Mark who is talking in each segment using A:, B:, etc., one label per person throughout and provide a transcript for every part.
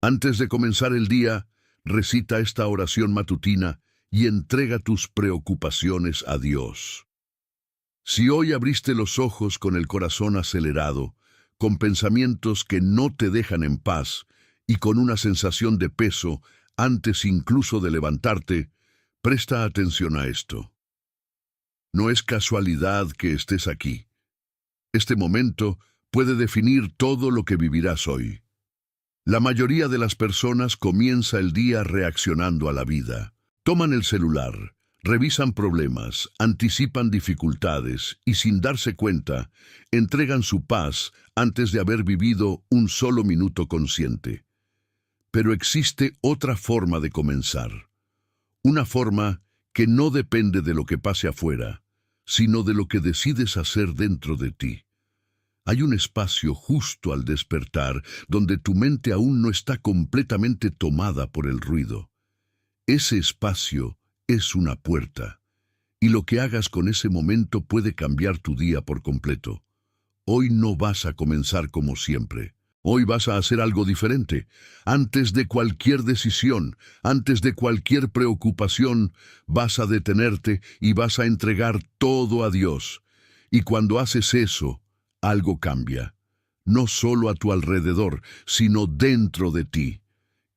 A: Antes de comenzar el día, recita esta oración matutina y entrega tus preocupaciones a Dios. Si hoy abriste los ojos con el corazón acelerado, con pensamientos que no te dejan en paz y con una sensación de peso antes incluso de levantarte, presta atención a esto. No es casualidad que estés aquí. Este momento puede definir todo lo que vivirás hoy. La mayoría de las personas comienza el día reaccionando a la vida. Toman el celular, revisan problemas, anticipan dificultades y sin darse cuenta, entregan su paz antes de haber vivido un solo minuto consciente. Pero existe otra forma de comenzar. Una forma que no depende de lo que pase afuera, sino de lo que decides hacer dentro de ti. Hay un espacio justo al despertar donde tu mente aún no está completamente tomada por el ruido. Ese espacio es una puerta, y lo que hagas con ese momento puede cambiar tu día por completo. Hoy no vas a comenzar como siempre. Hoy vas a hacer algo diferente. Antes de cualquier decisión, antes de cualquier preocupación, vas a detenerte y vas a entregar todo a Dios. Y cuando haces eso, algo cambia. No solo a tu alrededor, sino dentro de ti.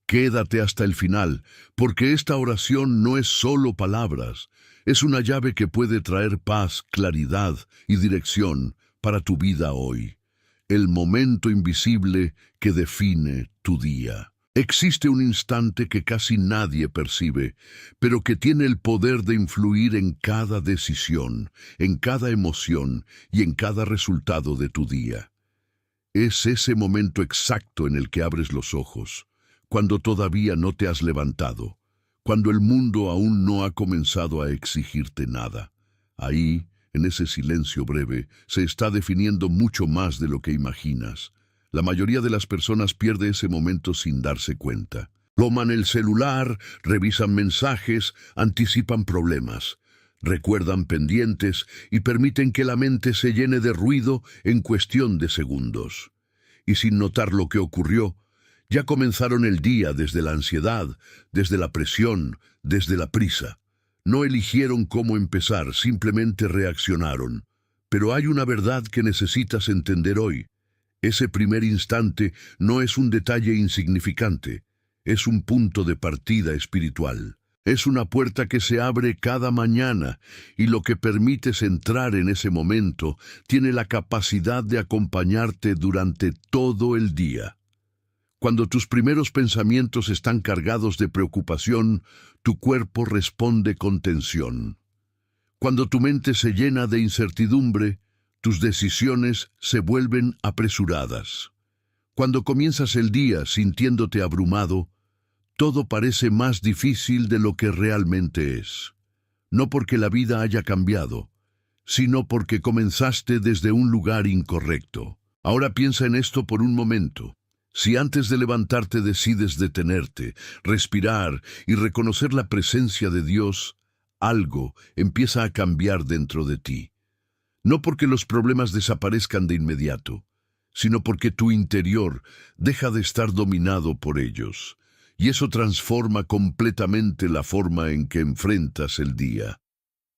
A: Quédate hasta el final, porque esta oración no es solo palabras. Es una llave que puede traer paz, claridad y dirección para tu vida hoy. El momento invisible que define tu día. Existe un instante que casi nadie percibe, pero que tiene el poder de influir en cada decisión, en cada emoción y en cada resultado de tu día. Es ese momento exacto en el que abres los ojos, cuando todavía no te has levantado, cuando el mundo aún no ha comenzado a exigirte nada. Ahí, en ese silencio breve, se está definiendo mucho más de lo que imaginas. La mayoría de las personas pierde ese momento sin darse cuenta. Toman el celular, revisan mensajes, anticipan problemas, recuerdan pendientes y permiten que la mente se llene de ruido en cuestión de segundos. Y sin notar lo que ocurrió, ya comenzaron el día desde la ansiedad, desde la presión, desde la prisa. No eligieron cómo empezar, simplemente reaccionaron. Pero hay una verdad que necesitas entender hoy. Ese primer instante no es un detalle insignificante, es un punto de partida espiritual. Es una puerta que se abre cada mañana y lo que permites entrar en ese momento tiene la capacidad de acompañarte durante todo el día. Cuando tus primeros pensamientos están cargados de preocupación, tu cuerpo responde con tensión. Cuando tu mente se llena de incertidumbre, tus decisiones se vuelven apresuradas. Cuando comienzas el día sintiéndote abrumado, todo parece más difícil de lo que realmente es. No porque la vida haya cambiado, sino porque comenzaste desde un lugar incorrecto. Ahora piensa en esto por un momento. Si antes de levantarte decides detenerte, respirar y reconocer la presencia de Dios, algo empieza a cambiar dentro de ti. No porque los problemas desaparezcan de inmediato, sino porque tu interior deja de estar dominado por ellos, y eso transforma completamente la forma en que enfrentas el día.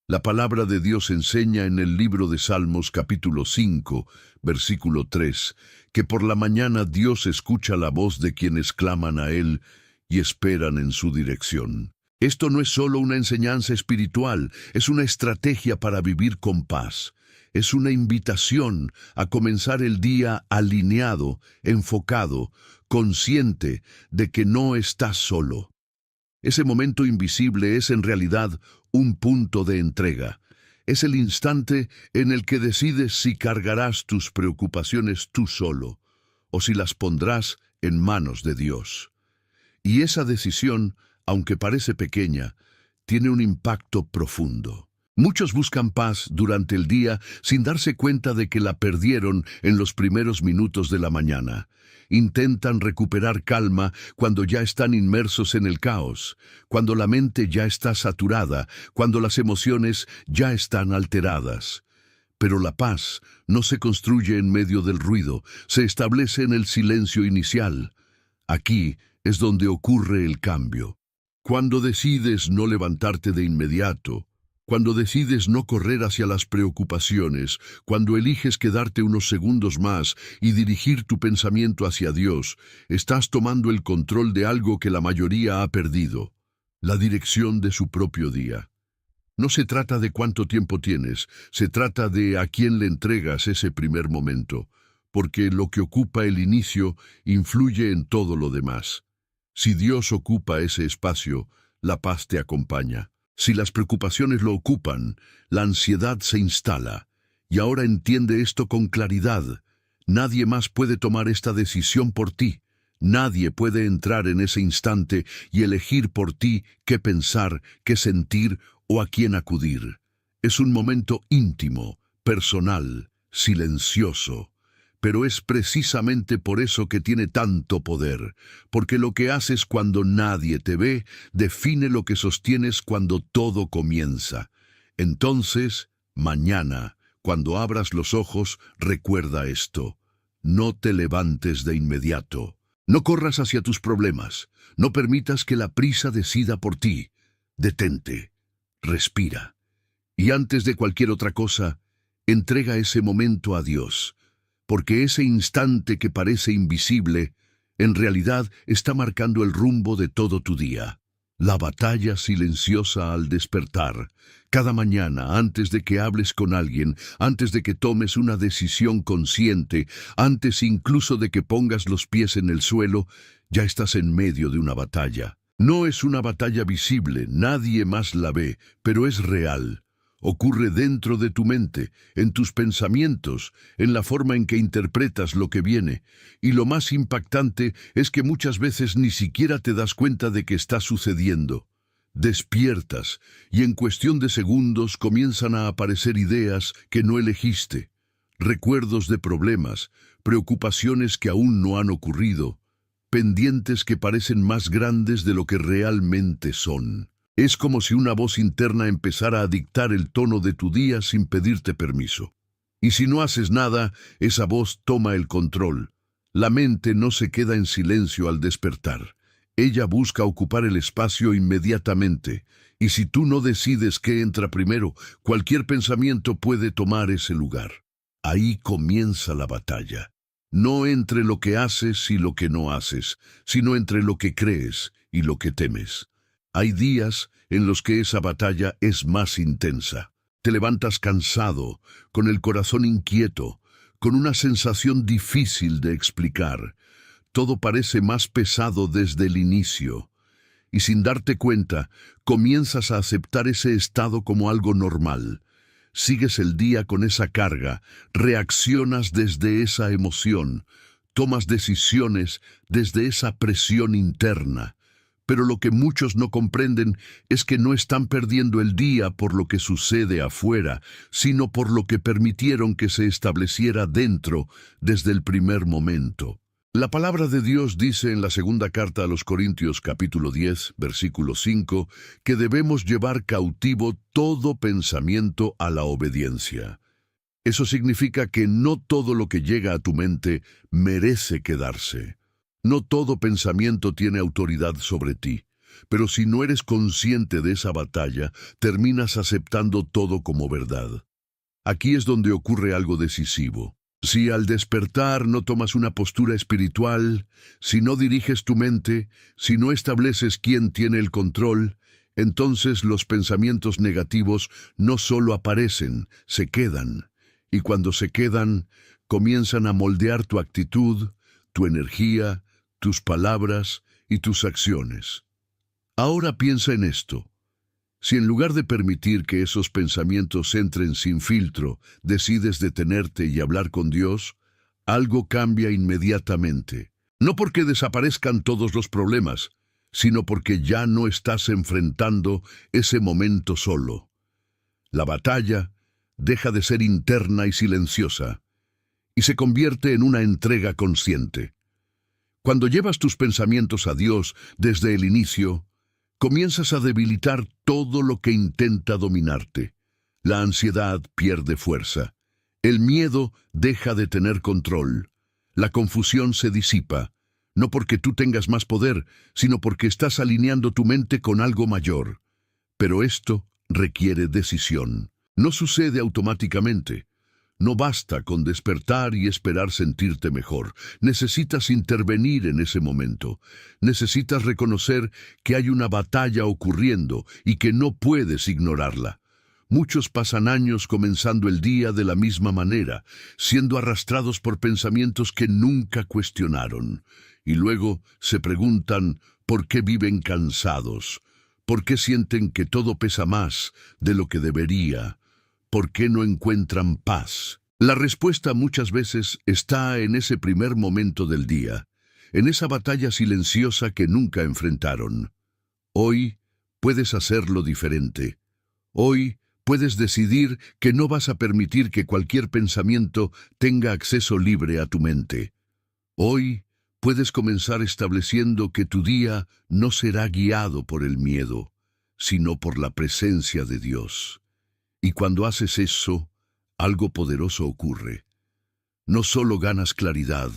A: La palabra de Dios enseña en el libro de Salmos capítulo 5, versículo 3, que por la mañana Dios escucha la voz de quienes claman a Él y esperan en su dirección. Esto no es solo una enseñanza espiritual, es una estrategia para vivir con paz. Es una invitación a comenzar el día alineado, enfocado, consciente de que no estás solo. Ese momento invisible es en realidad un punto de entrega. Es el instante en el que decides si cargarás tus preocupaciones tú solo o si las pondrás en manos de Dios. Y esa decisión, aunque parece pequeña, tiene un impacto profundo. Muchos buscan paz durante el día sin darse cuenta de que la perdieron en los primeros minutos de la mañana. Intentan recuperar calma cuando ya están inmersos en el caos, cuando la mente ya está saturada, cuando las emociones ya están alteradas. Pero la paz no se construye en medio del ruido, se establece en el silencio inicial. Aquí es donde ocurre el cambio. Cuando decides no levantarte de inmediato, cuando decides no correr hacia las preocupaciones, cuando eliges quedarte unos segundos más y dirigir tu pensamiento hacia Dios, estás tomando el control de algo que la mayoría ha perdido, la dirección de su propio día. No se trata de cuánto tiempo tienes, se trata de a quién le entregas ese primer momento, porque lo que ocupa el inicio influye en todo lo demás. Si Dios ocupa ese espacio, la paz te acompaña. Si las preocupaciones lo ocupan, la ansiedad se instala. Y ahora entiende esto con claridad. Nadie más puede tomar esta decisión por ti. Nadie puede entrar en ese instante y elegir por ti qué pensar, qué sentir o a quién acudir. Es un momento íntimo, personal, silencioso. Pero es precisamente por eso que tiene tanto poder, porque lo que haces cuando nadie te ve define lo que sostienes cuando todo comienza. Entonces, mañana, cuando abras los ojos, recuerda esto. No te levantes de inmediato. No corras hacia tus problemas. No permitas que la prisa decida por ti. Detente. Respira. Y antes de cualquier otra cosa, entrega ese momento a Dios. Porque ese instante que parece invisible, en realidad está marcando el rumbo de todo tu día. La batalla silenciosa al despertar. Cada mañana, antes de que hables con alguien, antes de que tomes una decisión consciente, antes incluso de que pongas los pies en el suelo, ya estás en medio de una batalla. No es una batalla visible, nadie más la ve, pero es real. Ocurre dentro de tu mente, en tus pensamientos, en la forma en que interpretas lo que viene. Y lo más impactante es que muchas veces ni siquiera te das cuenta de que está sucediendo. Despiertas y en cuestión de segundos comienzan a aparecer ideas que no elegiste, recuerdos de problemas, preocupaciones que aún no han ocurrido, pendientes que parecen más grandes de lo que realmente son. Es como si una voz interna empezara a dictar el tono de tu día sin pedirte permiso. Y si no haces nada, esa voz toma el control. La mente no se queda en silencio al despertar. Ella busca ocupar el espacio inmediatamente. Y si tú no decides qué entra primero, cualquier pensamiento puede tomar ese lugar. Ahí comienza la batalla. No entre lo que haces y lo que no haces, sino entre lo que crees y lo que temes. Hay días en los que esa batalla es más intensa. Te levantas cansado, con el corazón inquieto, con una sensación difícil de explicar. Todo parece más pesado desde el inicio. Y sin darte cuenta, comienzas a aceptar ese estado como algo normal. Sigues el día con esa carga, reaccionas desde esa emoción, tomas decisiones desde esa presión interna. Pero lo que muchos no comprenden es que no están perdiendo el día por lo que sucede afuera, sino por lo que permitieron que se estableciera dentro desde el primer momento. La palabra de Dios dice en la segunda carta a los Corintios capítulo 10, versículo 5, que debemos llevar cautivo todo pensamiento a la obediencia. Eso significa que no todo lo que llega a tu mente merece quedarse. No todo pensamiento tiene autoridad sobre ti, pero si no eres consciente de esa batalla, terminas aceptando todo como verdad. Aquí es donde ocurre algo decisivo. Si al despertar no tomas una postura espiritual, si no diriges tu mente, si no estableces quién tiene el control, entonces los pensamientos negativos no solo aparecen, se quedan. Y cuando se quedan, comienzan a moldear tu actitud, tu energía, tus palabras y tus acciones. Ahora piensa en esto. Si en lugar de permitir que esos pensamientos entren sin filtro, decides detenerte y hablar con Dios, algo cambia inmediatamente. No porque desaparezcan todos los problemas, sino porque ya no estás enfrentando ese momento solo. La batalla deja de ser interna y silenciosa, y se convierte en una entrega consciente. Cuando llevas tus pensamientos a Dios desde el inicio, comienzas a debilitar todo lo que intenta dominarte. La ansiedad pierde fuerza. El miedo deja de tener control. La confusión se disipa. no porque tú tengas más poder, sino porque estás alineando tu mente con algo mayor. Pero esto requiere decisión. No sucede automáticamente. No basta con despertar y esperar sentirte mejor. Necesitas intervenir en ese momento. Necesitas reconocer que hay una batalla ocurriendo y que no puedes ignorarla. Muchos pasan años comenzando el día de la misma manera, siendo arrastrados por pensamientos que nunca cuestionaron. Y luego se preguntan por qué viven cansados, por qué sienten que todo pesa más de lo que debería, por qué no encuentran paz. La respuesta muchas veces está en ese primer momento del día, en esa batalla silenciosa que nunca enfrentaron. Hoy puedes hacerlo diferente. Hoy puedes decidir que no vas a permitir que cualquier pensamiento tenga acceso libre a tu mente. Hoy puedes comenzar estableciendo que tu día no será guiado por el miedo, sino por la presencia de Dios. Y cuando haces eso, algo poderoso ocurre. No solo ganas claridad,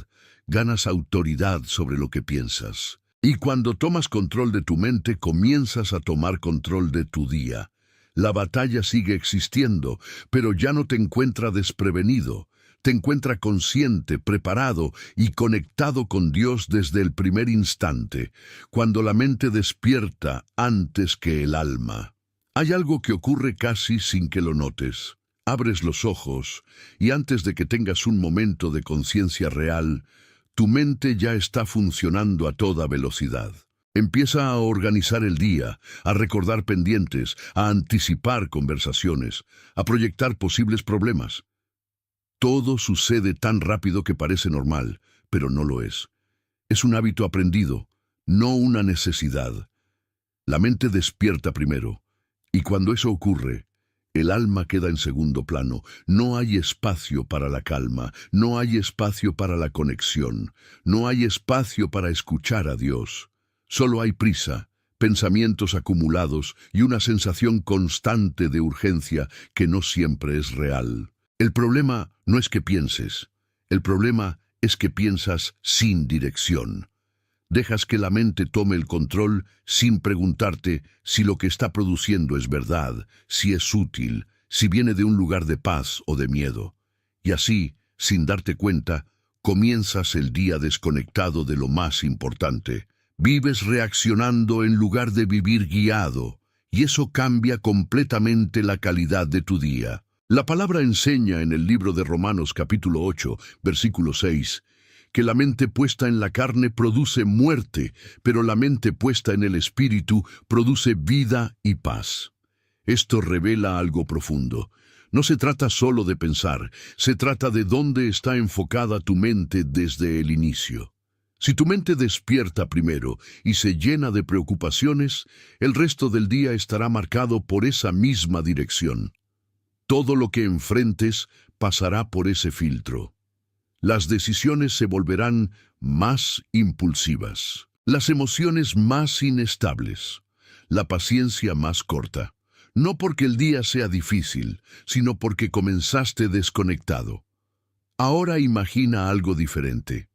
A: ganas autoridad sobre lo que piensas. Y cuando tomas control de tu mente, comienzas a tomar control de tu día. La batalla sigue existiendo, pero ya no te encuentra desprevenido. Te encuentra consciente, preparado y conectado con Dios desde el primer instante, cuando la mente despierta antes que el alma. Hay algo que ocurre casi sin que lo notes. Abres los ojos y antes de que tengas un momento de conciencia real, tu mente ya está funcionando a toda velocidad. Empieza a organizar el día, a recordar pendientes, a anticipar conversaciones, a proyectar posibles problemas. Todo sucede tan rápido que parece normal, pero no lo es. Es un hábito aprendido, no una necesidad. La mente despierta primero, y cuando eso ocurre, el alma queda en segundo plano. No hay espacio para la calma, no hay espacio para la conexión, no hay espacio para escuchar a Dios. Solo hay prisa, pensamientos acumulados y una sensación constante de urgencia que no siempre es real. El problema no es que pienses, el problema es que piensas sin dirección. Dejas que la mente tome el control sin preguntarte si lo que está produciendo es verdad, si es útil, si viene de un lugar de paz o de miedo. Y así, sin darte cuenta, comienzas el día desconectado de lo más importante. Vives reaccionando en lugar de vivir guiado, y eso cambia completamente la calidad de tu día. La palabra enseña en el libro de Romanos capítulo 8, versículo 6, que la mente puesta en la carne produce muerte, pero la mente puesta en el espíritu produce vida y paz. Esto revela algo profundo. No se trata solo de pensar, se trata de dónde está enfocada tu mente desde el inicio. Si tu mente despierta primero y se llena de preocupaciones, el resto del día estará marcado por esa misma dirección. Todo lo que enfrentes pasará por ese filtro. Las decisiones se volverán más impulsivas, las emociones más inestables, la paciencia más corta. No porque el día sea difícil, sino porque comenzaste desconectado. Ahora imagina algo diferente.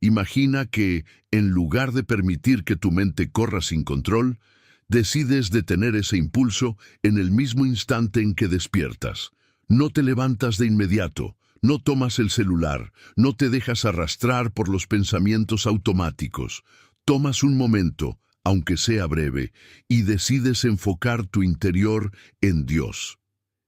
A: Imagina que, en lugar de permitir que tu mente corra sin control, decides detener ese impulso en el mismo instante en que despiertas. No te levantas de inmediato, no tomas el celular, no te dejas arrastrar por los pensamientos automáticos. Tomas un momento, aunque sea breve, y decides enfocar tu interior en Dios.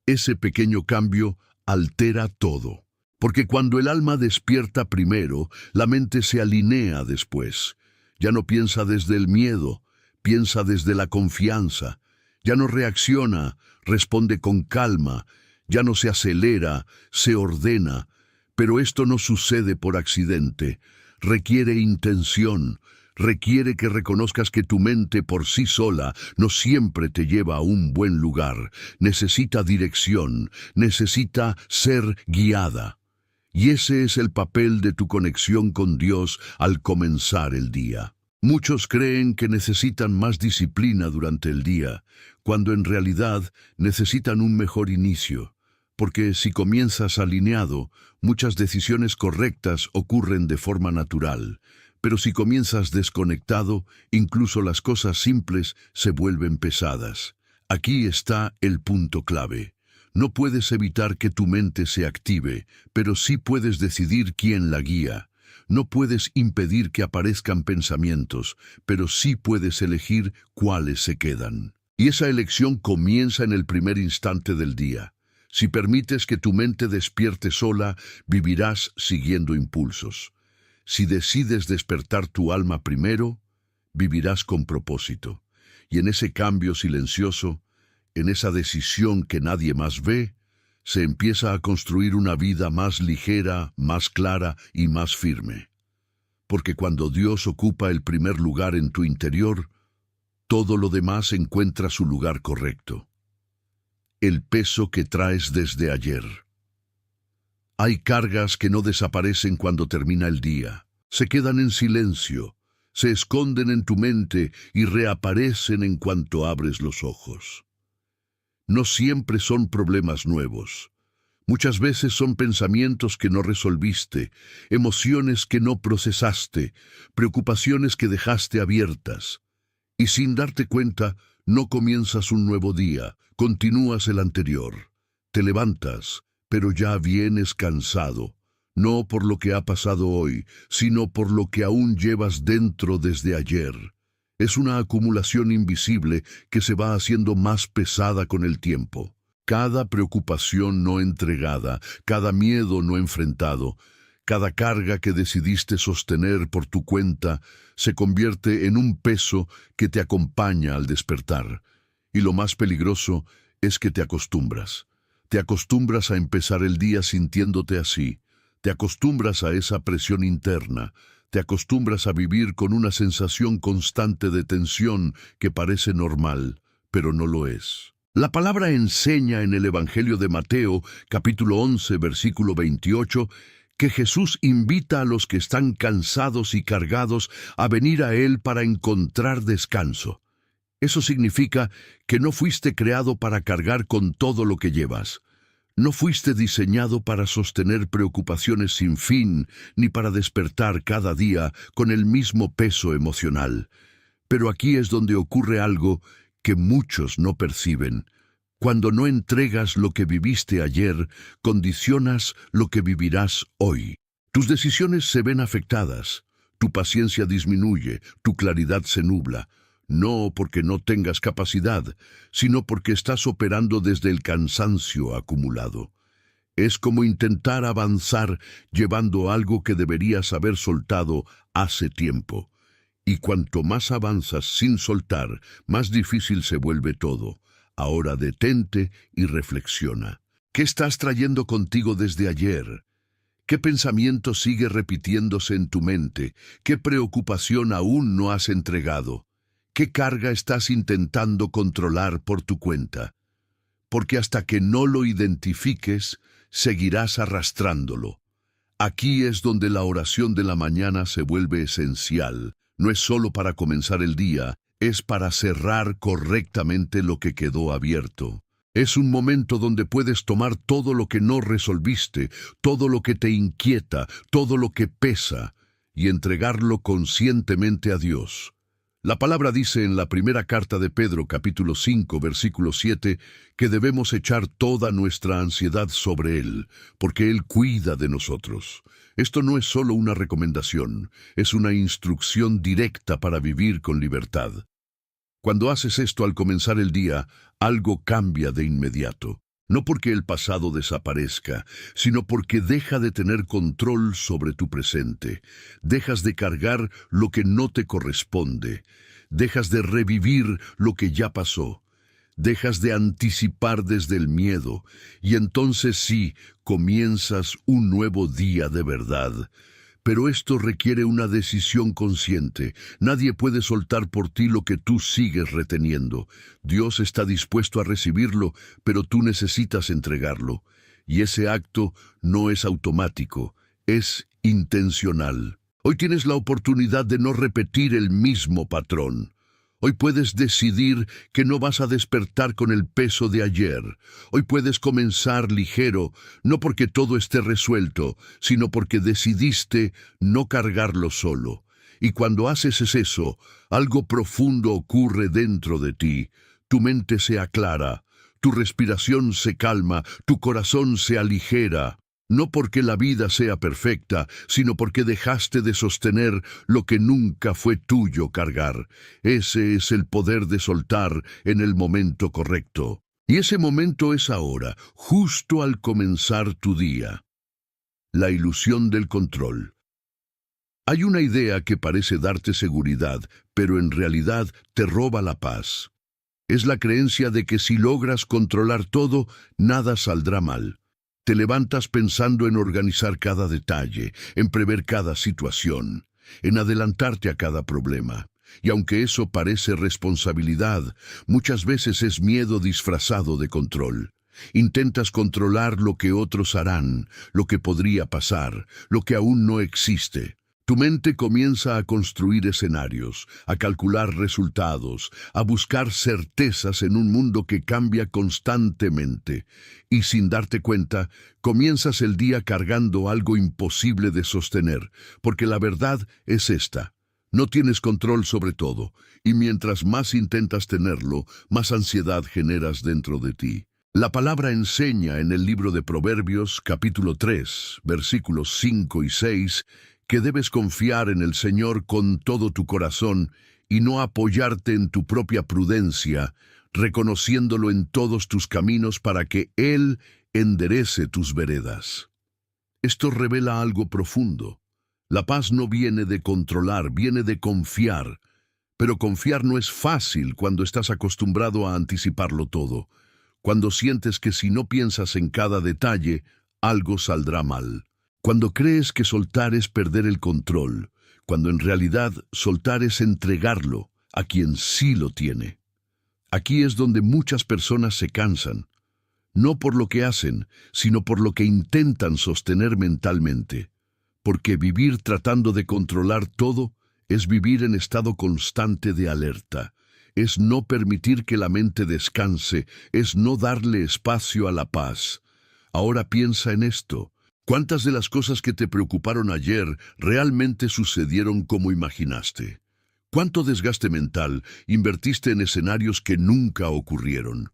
A: Ese pequeño cambio altera todo. Porque cuando el alma despierta primero, la mente se alinea después. Ya no piensa desde el miedo, piensa desde la confianza. Ya no reacciona, responde con calma. Ya no se acelera, se ordena. Pero esto no sucede por accidente. Requiere intención. Requiere que reconozcas que tu mente por sí sola no siempre te lleva a un buen lugar. Necesita dirección, necesita ser guiada. Y ese es el papel de tu conexión con Dios al comenzar el día. Muchos creen que necesitan más disciplina durante el día, cuando en realidad necesitan un mejor inicio. Porque si comienzas alineado, muchas decisiones correctas ocurren de forma natural. Pero si comienzas desconectado, incluso las cosas simples se vuelven pesadas. Aquí está el punto clave. No puedes evitar que tu mente se active, pero sí puedes decidir quién la guía. No puedes impedir que aparezcan pensamientos, pero sí puedes elegir cuáles se quedan. Y esa elección comienza en el primer instante del día. Si permites que tu mente despierte sola, vivirás siguiendo impulsos. Si decides despertar tu alma primero, vivirás con propósito. Y en ese cambio silencioso, en esa decisión que nadie más ve, se empieza a construir una vida más ligera, más clara y más firme. Porque cuando Dios ocupa el primer lugar en tu interior, todo lo demás encuentra su lugar correcto. El peso que traes desde ayer. Hay cargas que no desaparecen cuando termina el día. Se quedan en silencio, se esconden en tu mente y reaparecen en cuanto abres los ojos. No siempre son problemas nuevos. Muchas veces son pensamientos que no resolviste, emociones que no procesaste, preocupaciones que dejaste abiertas. Y sin darte cuenta, no comienzas un nuevo día, continúas el anterior. Te levantas, pero ya vienes cansado, no por lo que ha pasado hoy, sino por lo que aún llevas dentro desde ayer. Es una acumulación invisible que se va haciendo más pesada con el tiempo. Cada preocupación no entregada, cada miedo no enfrentado, cada carga que decidiste sostener por tu cuenta se convierte en un peso que te acompaña al despertar. Y lo más peligroso es que te acostumbras. Te acostumbras a empezar el día sintiéndote así. Te acostumbras a esa presión interna. Te acostumbras a vivir con una sensación constante de tensión que parece normal, pero no lo es. La palabra enseña en el Evangelio de Mateo, capítulo 11, versículo 28, que Jesús invita a los que están cansados y cargados a venir a Él para encontrar descanso. Eso significa que no fuiste creado para cargar con todo lo que llevas. No fuiste diseñado para sostener preocupaciones sin fin, ni para despertar cada día con el mismo peso emocional. Pero aquí es donde ocurre algo que muchos no perciben. Cuando no entregas lo que viviste ayer, condicionas lo que vivirás hoy. Tus decisiones se ven afectadas, tu paciencia disminuye, tu claridad se nubla. No porque no tengas capacidad, sino porque estás operando desde el cansancio acumulado. Es como intentar avanzar llevando algo que deberías haber soltado hace tiempo. Y cuanto más avanzas sin soltar, más difícil se vuelve todo. Ahora detente y reflexiona. ¿Qué estás trayendo contigo desde ayer? ¿Qué pensamiento sigue repitiéndose en tu mente? ¿Qué preocupación aún no has entregado? ¿Qué carga estás intentando controlar por tu cuenta? Porque hasta que no lo identifiques, seguirás arrastrándolo. Aquí es donde la oración de la mañana se vuelve esencial. No es solo para comenzar el día, es para cerrar correctamente lo que quedó abierto. Es un momento donde puedes tomar todo lo que no resolviste, todo lo que te inquieta, todo lo que pesa, y entregarlo conscientemente a Dios. La palabra dice en la primera carta de Pedro, capítulo 5, versículo 7, que debemos echar toda nuestra ansiedad sobre Él, porque Él cuida de nosotros. Esto no es solo una recomendación, es una instrucción directa para vivir con libertad. Cuando haces esto al comenzar el día, algo cambia de inmediato. No porque el pasado desaparezca, sino porque deja de tener control sobre tu presente. Dejas de cargar lo que no te corresponde. Dejas de revivir lo que ya pasó. Dejas de anticipar desde el miedo. Y entonces sí, comienzas un nuevo día de verdad. Pero esto requiere una decisión consciente. Nadie puede soltar por ti lo que tú sigues reteniendo. Dios está dispuesto a recibirlo, pero tú necesitas entregarlo. Y ese acto no es automático, es intencional. Hoy tienes la oportunidad de no repetir el mismo patrón. Hoy puedes decidir que no vas a despertar con el peso de ayer. Hoy puedes comenzar ligero, no porque todo esté resuelto, sino porque decidiste no cargarlo solo. Y cuando haces eso, algo profundo ocurre dentro de ti. Tu mente se aclara, tu respiración se calma, tu corazón se aligera. No porque la vida sea perfecta, sino porque dejaste de sostener lo que nunca fue tuyo cargar. Ese es el poder de soltar en el momento correcto. Y ese momento es ahora, justo al comenzar tu día. La ilusión del control. Hay una idea que parece darte seguridad, pero en realidad te roba la paz. Es la creencia de que si logras controlar todo, nada saldrá mal. Te levantas pensando en organizar cada detalle, en prever cada situación, en adelantarte a cada problema. Y aunque eso parece responsabilidad, muchas veces es miedo disfrazado de control. Intentas controlar lo que otros harán, lo que podría pasar, lo que aún no existe. Tu mente comienza a construir escenarios, a calcular resultados, a buscar certezas en un mundo que cambia constantemente. Y sin darte cuenta, comienzas el día cargando algo imposible de sostener, porque la verdad es esta. No tienes control sobre todo, y mientras más intentas tenerlo, más ansiedad generas dentro de ti. La palabra enseña en el libro de Proverbios, capítulo 3, versículos 5 y 6, que debes confiar en el Señor con todo tu corazón y no apoyarte en tu propia prudencia, reconociéndolo en todos tus caminos para que Él enderece tus veredas. Esto revela algo profundo. La paz no viene de controlar, viene de confiar. Pero confiar no es fácil cuando estás acostumbrado a anticiparlo todo, cuando sientes que si no piensas en cada detalle, algo saldrá mal. Cuando crees que soltar es perder el control, cuando en realidad soltar es entregarlo a quien sí lo tiene. Aquí es donde muchas personas se cansan, no por lo que hacen, sino por lo que intentan sostener mentalmente. Porque vivir tratando de controlar todo es vivir en estado constante de alerta. Es no permitir que la mente descanse, es no darle espacio a la paz. Ahora piensa en esto. ¿Cuántas de las cosas que te preocuparon ayer realmente sucedieron como imaginaste? ¿Cuánto desgaste mental invertiste en escenarios que nunca ocurrieron?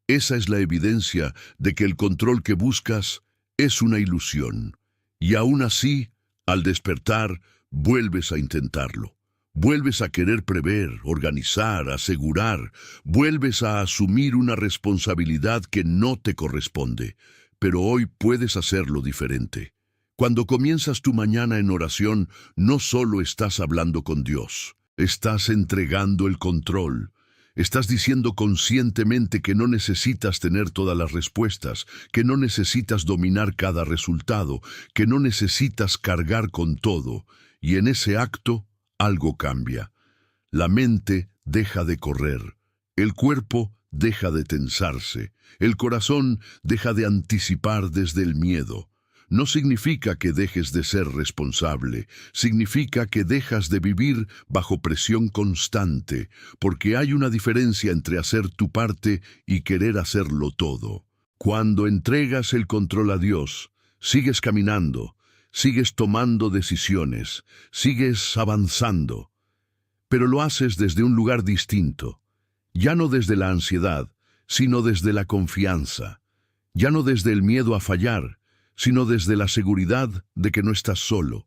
A: Esa es la evidencia de que el control que buscas es una ilusión. Y aún así, al despertar, vuelves a intentarlo. Vuelves a querer prever, organizar, asegurar. Vuelves a asumir una responsabilidad que no te corresponde. Pero hoy puedes hacerlo diferente. Cuando comienzas tu mañana en oración, no solo estás hablando con Dios, estás entregando el control. Estás diciendo conscientemente que no necesitas tener todas las respuestas, que no necesitas dominar cada resultado, que no necesitas cargar con todo. Y en ese acto, algo cambia. La mente deja de correr, el cuerpo deja de tensarse, el corazón deja de anticipar desde el miedo. No significa que dejes de ser responsable, significa que dejas de vivir bajo presión constante, porque hay una diferencia entre hacer tu parte y querer hacerlo todo. Cuando entregas el control a Dios, sigues caminando, sigues tomando decisiones, sigues avanzando, pero lo haces desde un lugar distinto, ya no desde la ansiedad, sino desde la confianza, ya no desde el miedo a fallar, sino desde la seguridad de que no estás solo.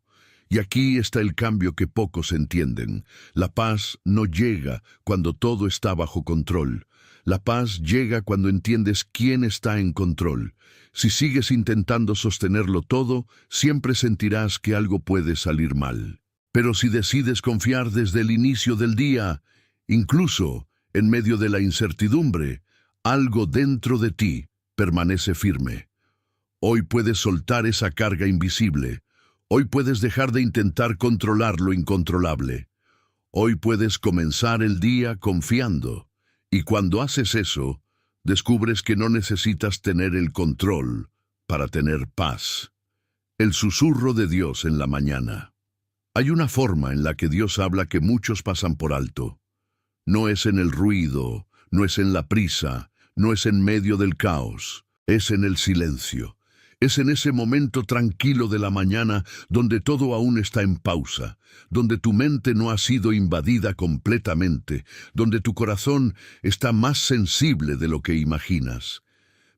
A: Y aquí está el cambio que pocos entienden. La paz no llega cuando todo está bajo control. La paz llega cuando entiendes quién está en control. Si sigues intentando sostenerlo todo, siempre sentirás que algo puede salir mal. Pero si decides confiar desde el inicio del día, incluso en medio de la incertidumbre, algo dentro de ti permanece firme. Hoy puedes soltar esa carga invisible. Hoy puedes dejar de intentar controlar lo incontrolable. Hoy puedes comenzar el día confiando. Y cuando haces eso, descubres que no necesitas tener el control para tener paz. El susurro de Dios en la mañana. Hay una forma en la que Dios habla que muchos pasan por alto. No es en el ruido, no es en la prisa, no es en medio del caos, es en el silencio. Es en ese momento tranquilo de la mañana donde todo aún está en pausa, donde tu mente no ha sido invadida completamente, donde tu corazón está más sensible de lo que imaginas.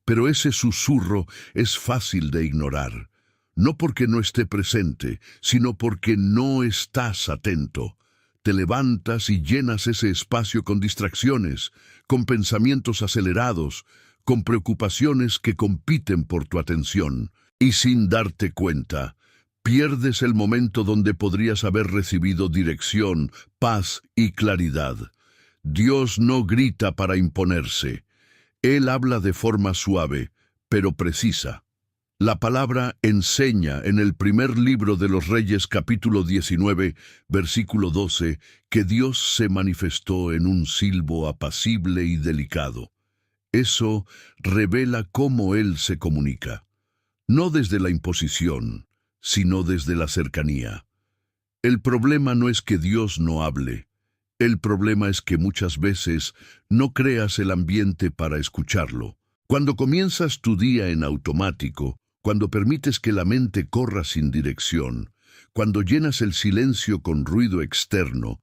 A: Pero ese susurro es fácil de ignorar, no porque no esté presente, sino porque no estás atento. Te levantas y llenas ese espacio con distracciones, con pensamientos acelerados, con preocupaciones que compiten por tu atención, y sin darte cuenta, pierdes el momento donde podrías haber recibido dirección, paz y claridad. Dios no grita para imponerse. Él habla de forma suave, pero precisa. La palabra enseña en el primer libro de los Reyes, capítulo 19, versículo 12, que Dios se manifestó en un silbo apacible y delicado. Eso revela cómo Él se comunica, no desde la imposición, sino desde la cercanía. El problema no es que Dios no hable. El problema es que muchas veces no creas el ambiente para escucharlo. Cuando comienzas tu día en automático, cuando permites que la mente corra sin dirección, cuando llenas el silencio con ruido externo,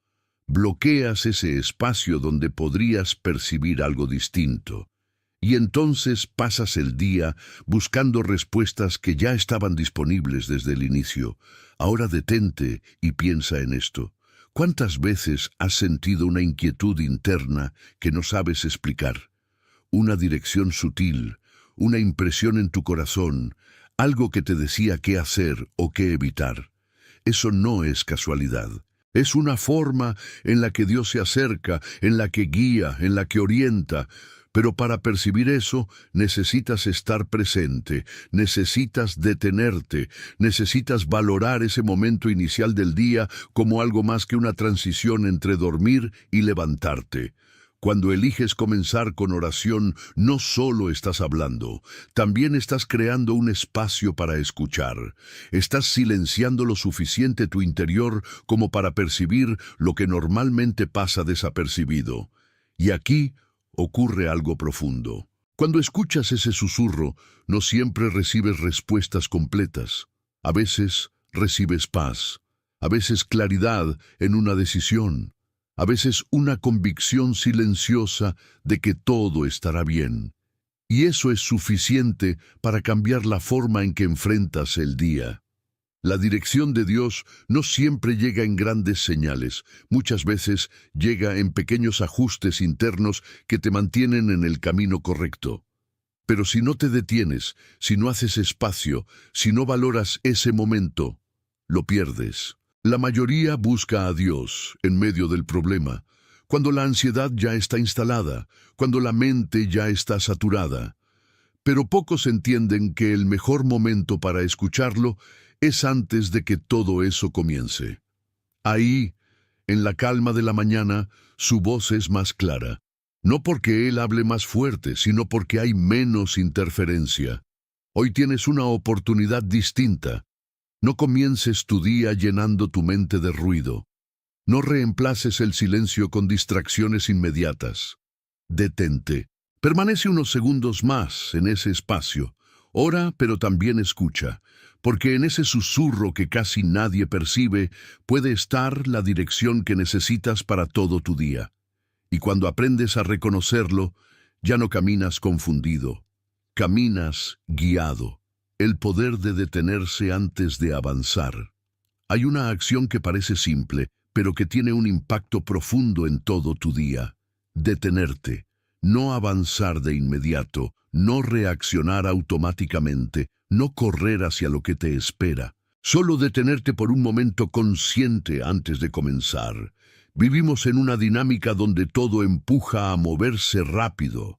A: bloqueas ese espacio donde podrías percibir algo distinto. Y entonces pasas el día buscando respuestas que ya estaban disponibles desde el inicio. Ahora detente y piensa en esto. ¿Cuántas veces has sentido una inquietud interna que no sabes explicar? Una dirección sutil, una impresión en tu corazón, algo que te decía qué hacer o qué evitar. Eso no es casualidad. Es una forma en la que Dios se acerca, en la que guía, en la que orienta. Pero para percibir eso, necesitas estar presente, necesitas detenerte, necesitas valorar ese momento inicial del día como algo más que una transición entre dormir y levantarte. Cuando eliges comenzar con oración, no solo estás hablando, también estás creando un espacio para escuchar. Estás silenciando lo suficiente tu interior como para percibir lo que normalmente pasa desapercibido. Y aquí ocurre algo profundo. Cuando escuchas ese susurro, no siempre recibes respuestas completas. A veces recibes paz, a veces claridad en una decisión, a veces una convicción silenciosa de que todo estará bien. Y eso es suficiente para cambiar la forma en que enfrentas el día. La dirección de Dios no siempre llega en grandes señales, muchas veces llega en pequeños ajustes internos que te mantienen en el camino correcto. Pero si no te detienes, si no haces espacio, si no valoras ese momento, lo pierdes. La mayoría busca a Dios en medio del problema, cuando la ansiedad ya está instalada, cuando la mente ya está saturada. Pero pocos entienden que el mejor momento para escucharlo es antes de que todo eso comience. Ahí, en la calma de la mañana, su voz es más clara. No porque Él hable más fuerte, sino porque hay menos interferencia. Hoy tienes una oportunidad distinta. No comiences tu día llenando tu mente de ruido. No reemplaces el silencio con distracciones inmediatas. Detente. Permanece unos segundos más en ese espacio. Ora, pero también escucha, porque en ese susurro que casi nadie percibe puede estar la dirección que necesitas para todo tu día. Y cuando aprendes a reconocerlo, ya no caminas confundido, caminas guiado. El poder de detenerse antes de avanzar. Hay una acción que parece simple, pero que tiene un impacto profundo en todo tu día. Detenerte. No avanzar de inmediato, no reaccionar automáticamente, no correr hacia lo que te espera. Solo detenerte por un momento consciente antes de comenzar. Vivimos en una dinámica donde todo empuja a moverse rápido,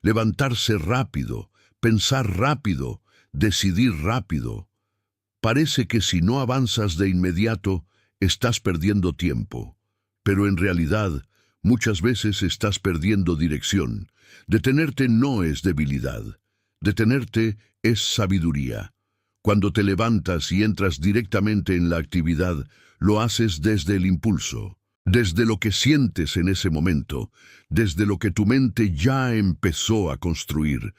A: levantarse rápido, pensar rápido, decidir rápido. Parece que si no avanzas de inmediato, estás perdiendo tiempo. Pero en realidad, muchas veces estás perdiendo dirección. Detenerte no es debilidad. Detenerte es sabiduría. Cuando te levantas y entras directamente en la actividad, lo haces desde el impulso, desde lo que sientes en ese momento, desde lo que tu mente ya empezó a construir.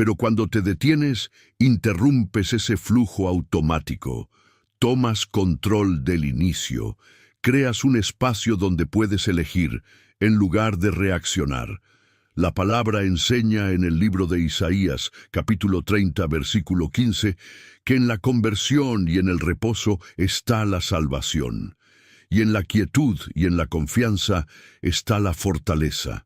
A: Pero cuando te detienes, interrumpes ese flujo automático. Tomas control del inicio. Creas un espacio donde puedes elegir, en lugar de reaccionar. La palabra enseña en el libro de Isaías, capítulo 30, versículo 15, que en la conversión y en el reposo está la salvación, y en la quietud y en la confianza está la fortaleza.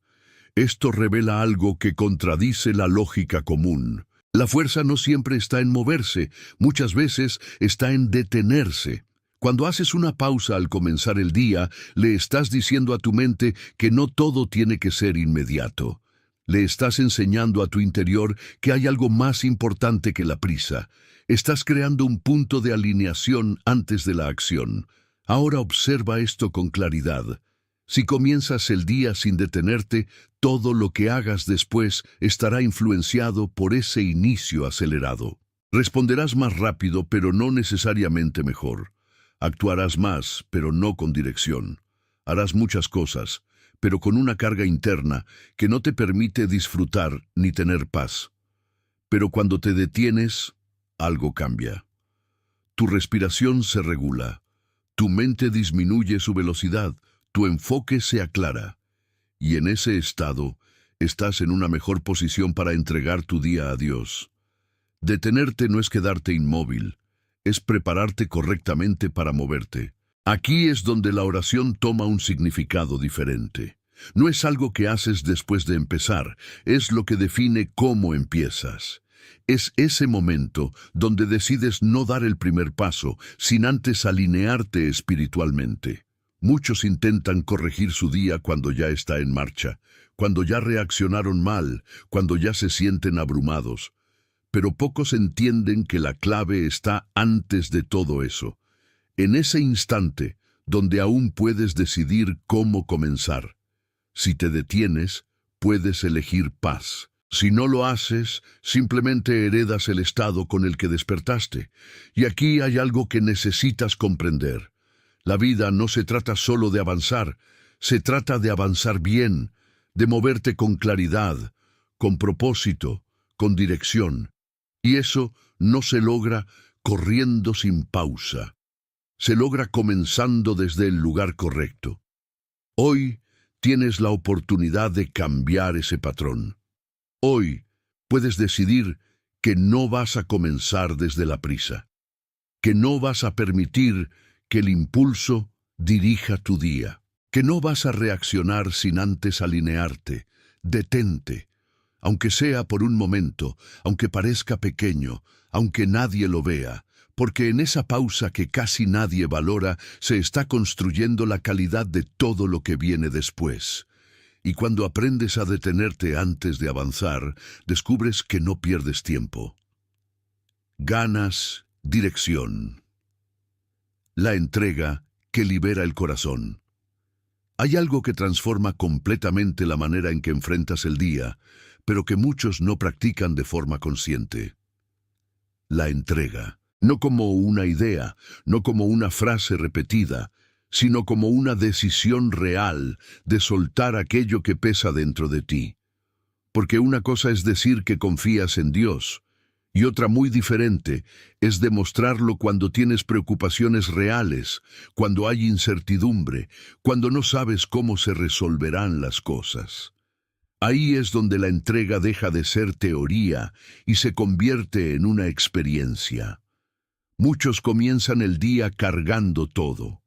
A: Esto revela algo que contradice la lógica común. La fuerza no siempre está en moverse, muchas veces está en detenerse. Cuando haces una pausa al comenzar el día, le estás diciendo a tu mente que no todo tiene que ser inmediato. Le estás enseñando a tu interior que hay algo más importante que la prisa. Estás creando un punto de alineación antes de la acción. Ahora observa esto con claridad. Si comienzas el día sin detenerte, todo lo que hagas después estará influenciado por ese inicio acelerado. Responderás más rápido, pero no necesariamente mejor. Actuarás más, pero no con dirección. Harás muchas cosas, pero con una carga interna que no te permite disfrutar ni tener paz. Pero cuando te detienes, algo cambia. Tu respiración se regula, tu mente disminuye su velocidad, tu enfoque se aclara. Y en ese estado, estás en una mejor posición para entregar tu día a Dios. Detenerte no es quedarte inmóvil, es prepararte correctamente para moverte. Aquí es donde la oración toma un significado diferente. No es algo que haces después de empezar, es lo que define cómo empiezas. Es ese momento donde decides no dar el primer paso sin antes alinearte espiritualmente. Muchos intentan corregir su día cuando ya está en marcha, cuando ya reaccionaron mal, cuando ya se sienten abrumados. Pero pocos entienden que la clave está antes de todo eso, en ese instante donde aún puedes decidir cómo comenzar. Si te detienes, puedes elegir paz. Si no lo haces, simplemente heredas el estado con el que despertaste. Y aquí hay algo que necesitas comprender. La vida no se trata solo de avanzar, se trata de avanzar bien, de moverte con claridad, con propósito, con dirección. Y eso no se logra corriendo sin pausa. Se logra comenzando desde el lugar correcto. Hoy tienes la oportunidad de cambiar ese patrón. Hoy puedes decidir que no vas a comenzar desde la prisa, que no vas a permitir que el impulso dirija tu día, que no vas a reaccionar sin antes alinearte. Detente, aunque sea por un momento, aunque parezca pequeño, aunque nadie lo vea, porque en esa pausa que casi nadie valora se está construyendo la calidad de todo lo que viene después. Y cuando aprendes a detenerte antes de avanzar, descubres que no pierdes tiempo. Ganas dirección. La entrega que libera el corazón. Hay algo que transforma completamente la manera en que enfrentas el día, pero que muchos no practican de forma consciente. La entrega. No como una idea, no como una frase repetida, sino como una decisión real de soltar aquello que pesa dentro de ti. Porque una cosa es decir que confías en Dios, y otra muy diferente es demostrarlo cuando tienes preocupaciones reales, cuando hay incertidumbre, cuando no sabes cómo se resolverán las cosas. Ahí es donde la entrega deja de ser teoría y se convierte en una experiencia. Muchos comienzan el día cargando todo: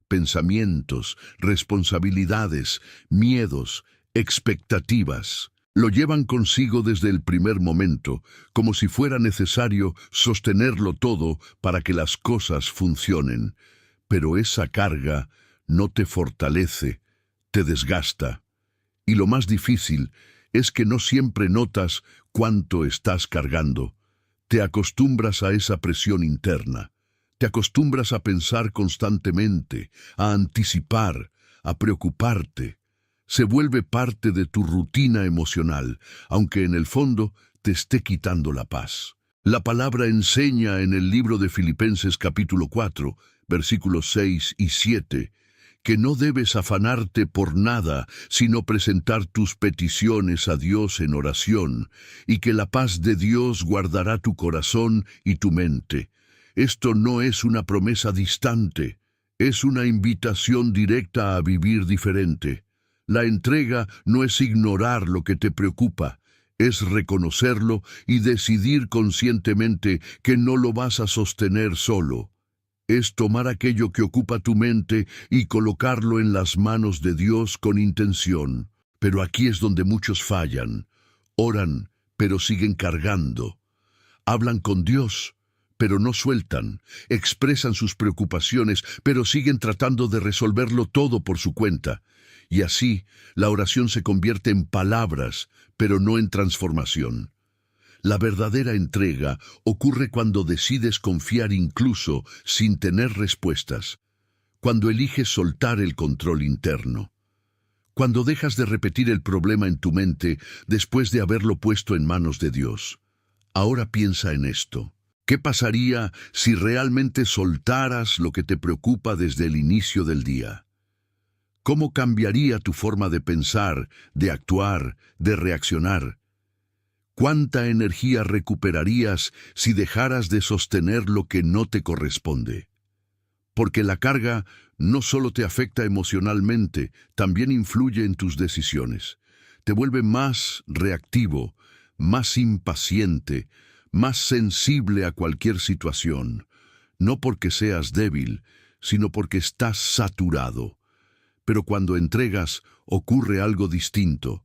A: pensamientos, responsabilidades, miedos, expectativas. Lo llevan consigo desde el primer momento, como si fuera necesario sostenerlo todo para que las cosas funcionen. Pero esa carga no te fortalece, te desgasta. Y lo más difícil es que no siempre notas cuánto estás cargando. Te acostumbras a esa presión interna. Te acostumbras a pensar constantemente, a anticipar, a preocuparte. Se vuelve parte de tu rutina emocional, aunque en el fondo te esté quitando la paz. La palabra enseña en el libro de Filipenses capítulo 4, versículos 6 y 7, que no debes afanarte por nada, sino presentar tus peticiones a Dios en oración, y que la paz de Dios guardará tu corazón y tu mente. Esto no es una promesa distante, es una invitación directa a vivir diferente. La entrega no es ignorar lo que te preocupa, es reconocerlo y decidir conscientemente que no lo vas a sostener solo. Es tomar aquello que ocupa tu mente y colocarlo en las manos de Dios con intención. Pero aquí es donde muchos fallan. Oran, pero siguen cargando. Hablan con Dios, pero no sueltan. Expresan sus preocupaciones, pero siguen tratando de resolverlo todo por su cuenta. Y así, la oración se convierte en palabras, pero no en transformación. La verdadera entrega ocurre cuando decides confiar incluso sin tener respuestas, cuando eliges soltar el control interno, cuando dejas de repetir el problema en tu mente después de haberlo puesto en manos de Dios. Ahora piensa en esto. ¿Qué pasaría si realmente soltaras lo que te preocupa desde el inicio del día? ¿Cómo cambiaría tu forma de pensar, de actuar, de reaccionar? ¿Cuánta energía recuperarías si dejaras de sostener lo que no te corresponde? Porque la carga no solo te afecta emocionalmente, también influye en tus decisiones. Te vuelve más reactivo, más impaciente, más sensible a cualquier situación. No porque seas débil, sino porque estás saturado. Pero cuando entregas, ocurre algo distinto.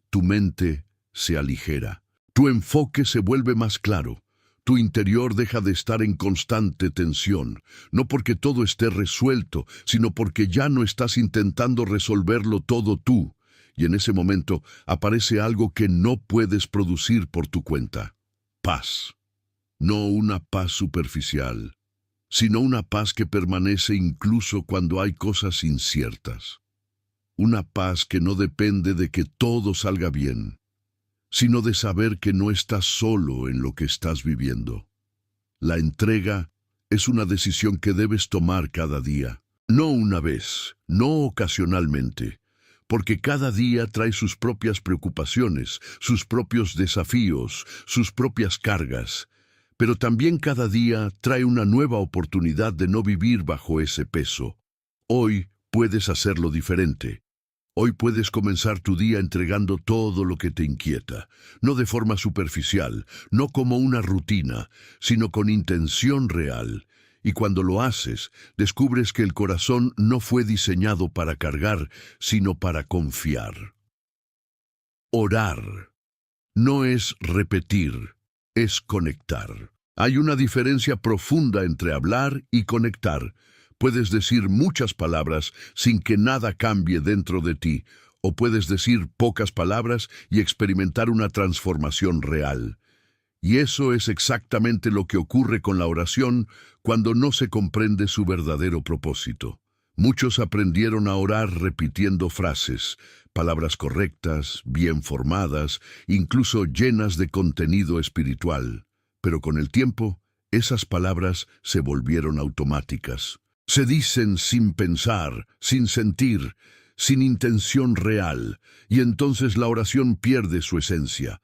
A: Tu mente se aligera. Tu enfoque se vuelve más claro. Tu interior deja de estar en constante tensión, no porque todo esté resuelto, sino porque ya no estás intentando resolverlo todo tú. Y en ese momento aparece algo que no puedes producir por tu cuenta. Paz. No una paz superficial, sino una paz que permanece incluso cuando hay cosas inciertas. Una paz que no depende de que todo salga bien, sino de saber que no estás solo en lo que estás viviendo. La entrega es una decisión que debes tomar cada día, no una vez, no ocasionalmente, porque cada día trae sus propias preocupaciones, sus propios desafíos, sus propias cargas, pero también cada día trae una nueva oportunidad de no vivir bajo ese peso. Hoy puedes hacerlo diferente. Hoy puedes comenzar tu día entregando todo lo que te inquieta, no de forma superficial, no como una rutina, sino con intención real. Y cuando lo haces, descubres que el corazón no fue diseñado para cargar, sino para confiar. Orar no es repetir, es conectar. Hay una diferencia profunda entre hablar y conectar. Puedes decir muchas palabras sin que nada cambie dentro de ti, o puedes decir pocas palabras y experimentar una transformación real. Y eso es exactamente lo que ocurre con la oración cuando no se comprende su verdadero propósito. Muchos aprendieron a orar repitiendo frases, palabras correctas, bien formadas, incluso llenas de contenido espiritual. Pero con el tiempo, esas palabras se volvieron automáticas. Se dicen sin pensar, sin sentir, sin intención real, y entonces la oración pierde su esencia.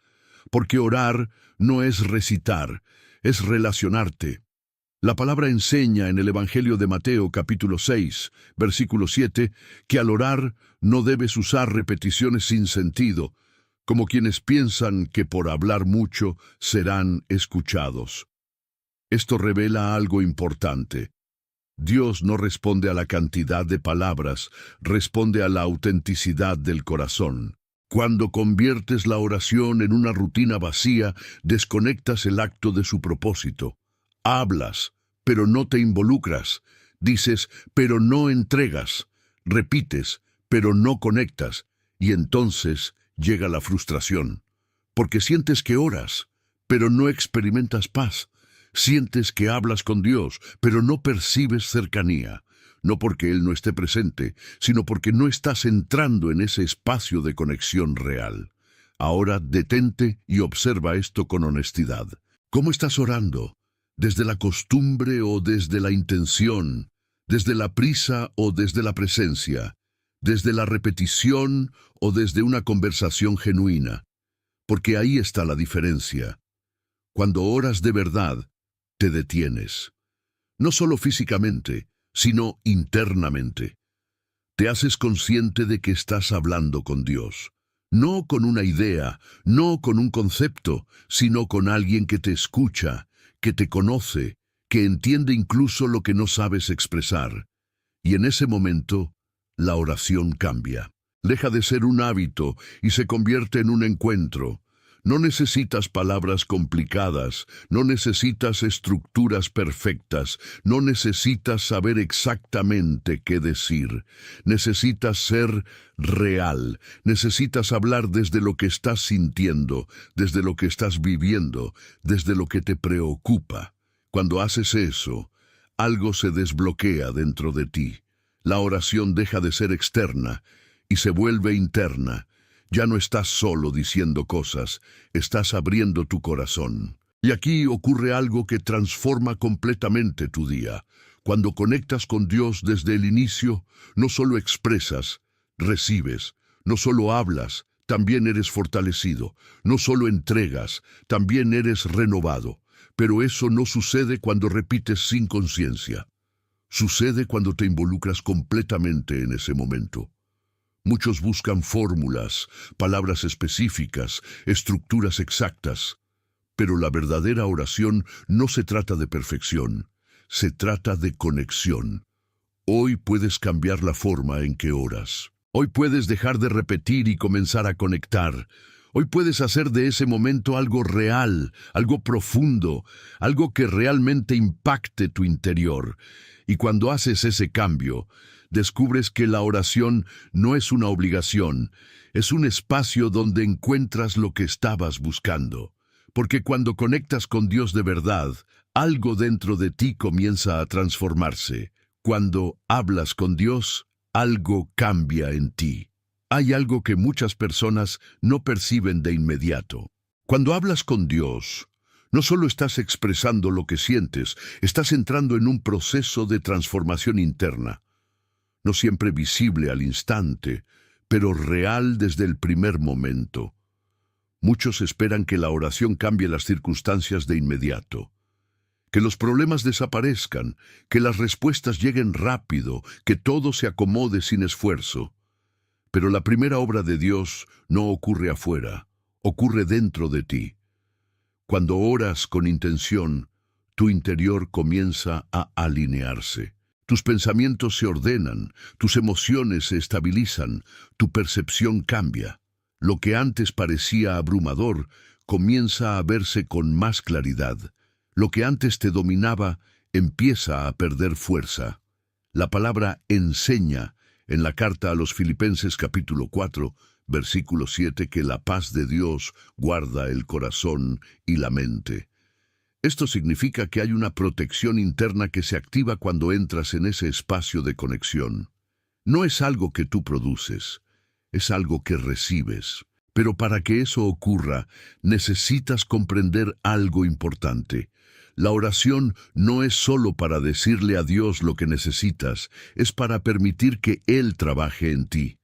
A: Porque orar no es recitar, es relacionarte. La palabra enseña en el Evangelio de Mateo capítulo 6, versículo 7, que al orar no debes usar repeticiones sin sentido, como quienes piensan que por hablar mucho serán escuchados. Esto revela algo importante. Dios no responde a la cantidad de palabras, responde a la autenticidad del corazón. Cuando conviertes la oración en una rutina vacía, desconectas el acto de su propósito. Hablas, pero no te involucras. Dices, pero no entregas. Repites, pero no conectas. Y entonces llega la frustración. Porque sientes que oras, pero no experimentas paz. Sientes que hablas con Dios, pero no percibes cercanía. No porque Él no esté presente, sino porque no estás entrando en ese espacio de conexión real. Ahora detente y observa esto con honestidad. ¿Cómo estás orando? ¿Desde la costumbre o desde la intención? desde la prisa o desde la presencia, desde la repetición o desde una conversación genuina, porque ahí está la diferencia. Cuando oras de verdad, te detienes, no solo físicamente, sino internamente. Te haces consciente de que estás hablando con Dios, no con una idea, no con un concepto, sino con alguien que te escucha, que te conoce, que entiende incluso lo que no sabes expresar. Y en ese momento, la oración cambia. Deja de ser un hábito y se convierte en un encuentro. No necesitas palabras complicadas, no necesitas estructuras perfectas, no necesitas saber exactamente qué decir. Necesitas ser real, necesitas hablar desde lo que estás sintiendo, desde lo que estás viviendo, desde lo que te preocupa. Cuando haces eso, algo se desbloquea dentro de ti. La oración deja de ser externa y se vuelve interna. Ya no estás solo diciendo cosas, estás abriendo tu corazón. Y aquí ocurre algo que transforma completamente tu día. Cuando conectas con Dios desde el inicio, no solo expresas, recibes. No solo hablas, también eres fortalecido. No solo entregas, también eres renovado. Pero eso no sucede cuando repites sin conciencia. Sucede cuando te involucras completamente en ese momento. Muchos buscan fórmulas, palabras específicas, estructuras exactas. Pero la verdadera oración no se trata de perfección, se trata de conexión. Hoy puedes cambiar la forma en que oras. Hoy puedes dejar de repetir y comenzar a conectar. Hoy puedes hacer de ese momento algo real, algo profundo, algo que realmente impacte tu interior. Y cuando haces ese cambio, descubres que la oración no es una obligación, es un espacio donde encuentras lo que estabas buscando. Porque cuando conectas con Dios de verdad, algo dentro de ti comienza a transformarse. Cuando hablas con Dios, algo cambia en ti. Hay algo que muchas personas no perciben de inmediato. Cuando hablas con Dios, no solo estás expresando lo que sientes, estás entrando en un proceso de transformación interna. No siempre visible al instante, pero real desde el primer momento. Muchos esperan que la oración cambie las circunstancias de inmediato, que los problemas desaparezcan, que las respuestas lleguen rápido, que todo se acomode sin esfuerzo. Pero la primera obra de Dios no ocurre afuera, ocurre dentro de ti. Cuando oras con intención, tu interior comienza a alinearse. Tus pensamientos se ordenan, tus emociones se estabilizan, tu percepción cambia. Lo que antes parecía abrumador comienza a verse con más claridad. Lo que antes te dominaba empieza a perder fuerza. La palabra enseña en la carta a los Filipenses capítulo 4, versículo 7, que la paz de Dios guarda el corazón y la mente. Esto significa que hay una protección interna que se activa cuando entras en ese espacio de conexión. No es algo que tú produces, es algo que recibes. Pero para que eso ocurra, necesitas comprender algo importante. La oración no es solo para decirle a Dios lo que necesitas, es para permitir que Él trabaje en ti.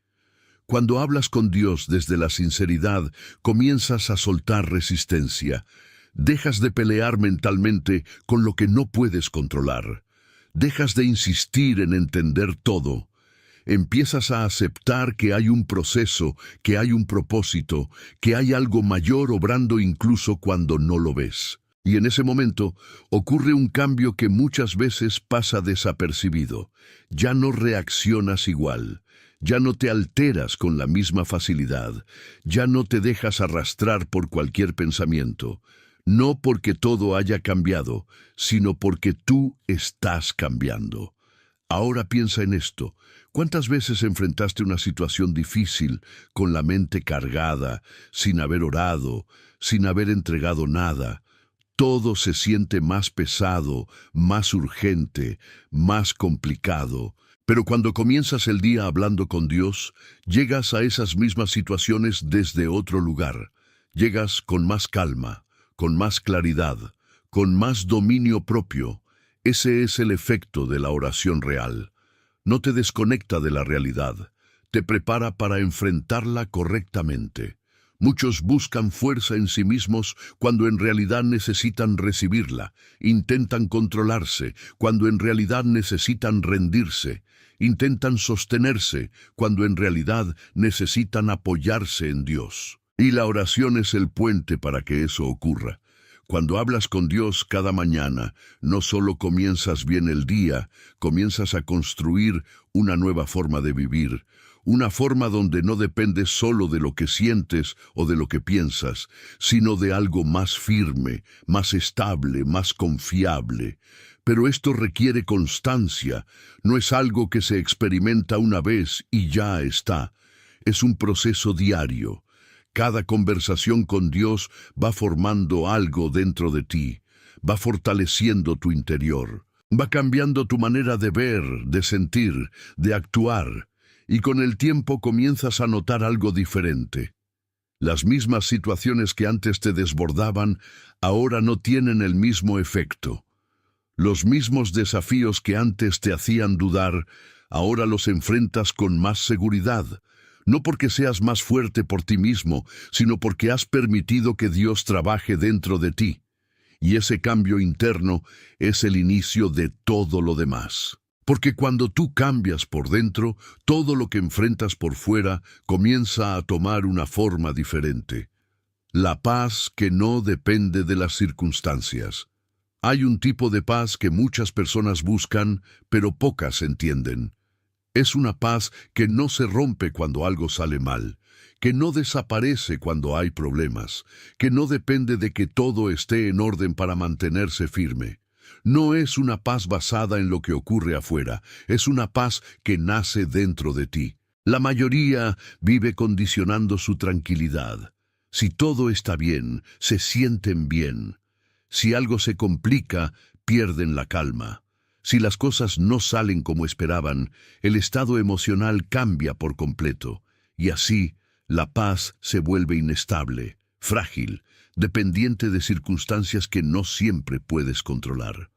A: Cuando hablas con Dios desde la sinceridad, comienzas a soltar resistencia. Dejas de pelear mentalmente con lo que no puedes controlar. Dejas de insistir en entender todo. Empiezas a aceptar que hay un proceso, que hay un propósito, que hay algo mayor obrando incluso cuando no lo ves. Y en ese momento ocurre un cambio que muchas veces pasa desapercibido. Ya no reaccionas igual. Ya no te alteras con la misma facilidad. Ya no te dejas arrastrar por cualquier pensamiento. No porque todo haya cambiado, sino porque tú estás cambiando. Ahora piensa en esto. ¿Cuántas veces enfrentaste una situación difícil, con la mente cargada, sin haber orado, sin haber entregado nada? Todo se siente más pesado, más urgente, más complicado. Pero cuando comienzas el día hablando con Dios, llegas a esas mismas situaciones desde otro lugar. Llegas con más calma, con más claridad, con más dominio propio. Ese es el efecto de la oración real. No te desconecta de la realidad, te prepara para enfrentarla correctamente. Muchos buscan fuerza en sí mismos cuando en realidad necesitan recibirla, intentan controlarse cuando en realidad necesitan rendirse, intentan sostenerse cuando en realidad necesitan apoyarse en Dios. Y la oración es el puente para que eso ocurra. Cuando hablas con Dios cada mañana, no solo comienzas bien el día, comienzas a construir una nueva forma de vivir, una forma donde no dependes solo de lo que sientes o de lo que piensas, sino de algo más firme, más estable, más confiable. Pero esto requiere constancia, no es algo que se experimenta una vez y ya está. Es un proceso diario. Cada conversación con Dios va formando algo dentro de ti, va fortaleciendo tu interior, va cambiando tu manera de ver, de sentir, de actuar, y con el tiempo comienzas a notar algo diferente. Las mismas situaciones que antes te desbordaban, ahora no tienen el mismo efecto. Los mismos desafíos que antes te hacían dudar, ahora los enfrentas con más seguridad. No porque seas más fuerte por ti mismo, sino porque has permitido que Dios trabaje dentro de ti. Y ese cambio interno es el inicio de todo lo demás. Porque cuando tú cambias por dentro, todo lo que enfrentas por fuera comienza a tomar una forma diferente. La paz que no depende de las circunstancias. Hay un tipo de paz que muchas personas buscan, pero pocas entienden. Es una paz que no se rompe cuando algo sale mal, que no desaparece cuando hay problemas, que no depende de que todo esté en orden para mantenerse firme. No es una paz basada en lo que ocurre afuera, es una paz que nace dentro de ti. La mayoría vive condicionando su tranquilidad. Si todo está bien, se sienten bien. Si algo se complica, pierden la calma. Si las cosas no salen como esperaban, el estado emocional cambia por completo, y así la paz se vuelve inestable, frágil, dependiente de circunstancias que no siempre puedes controlar.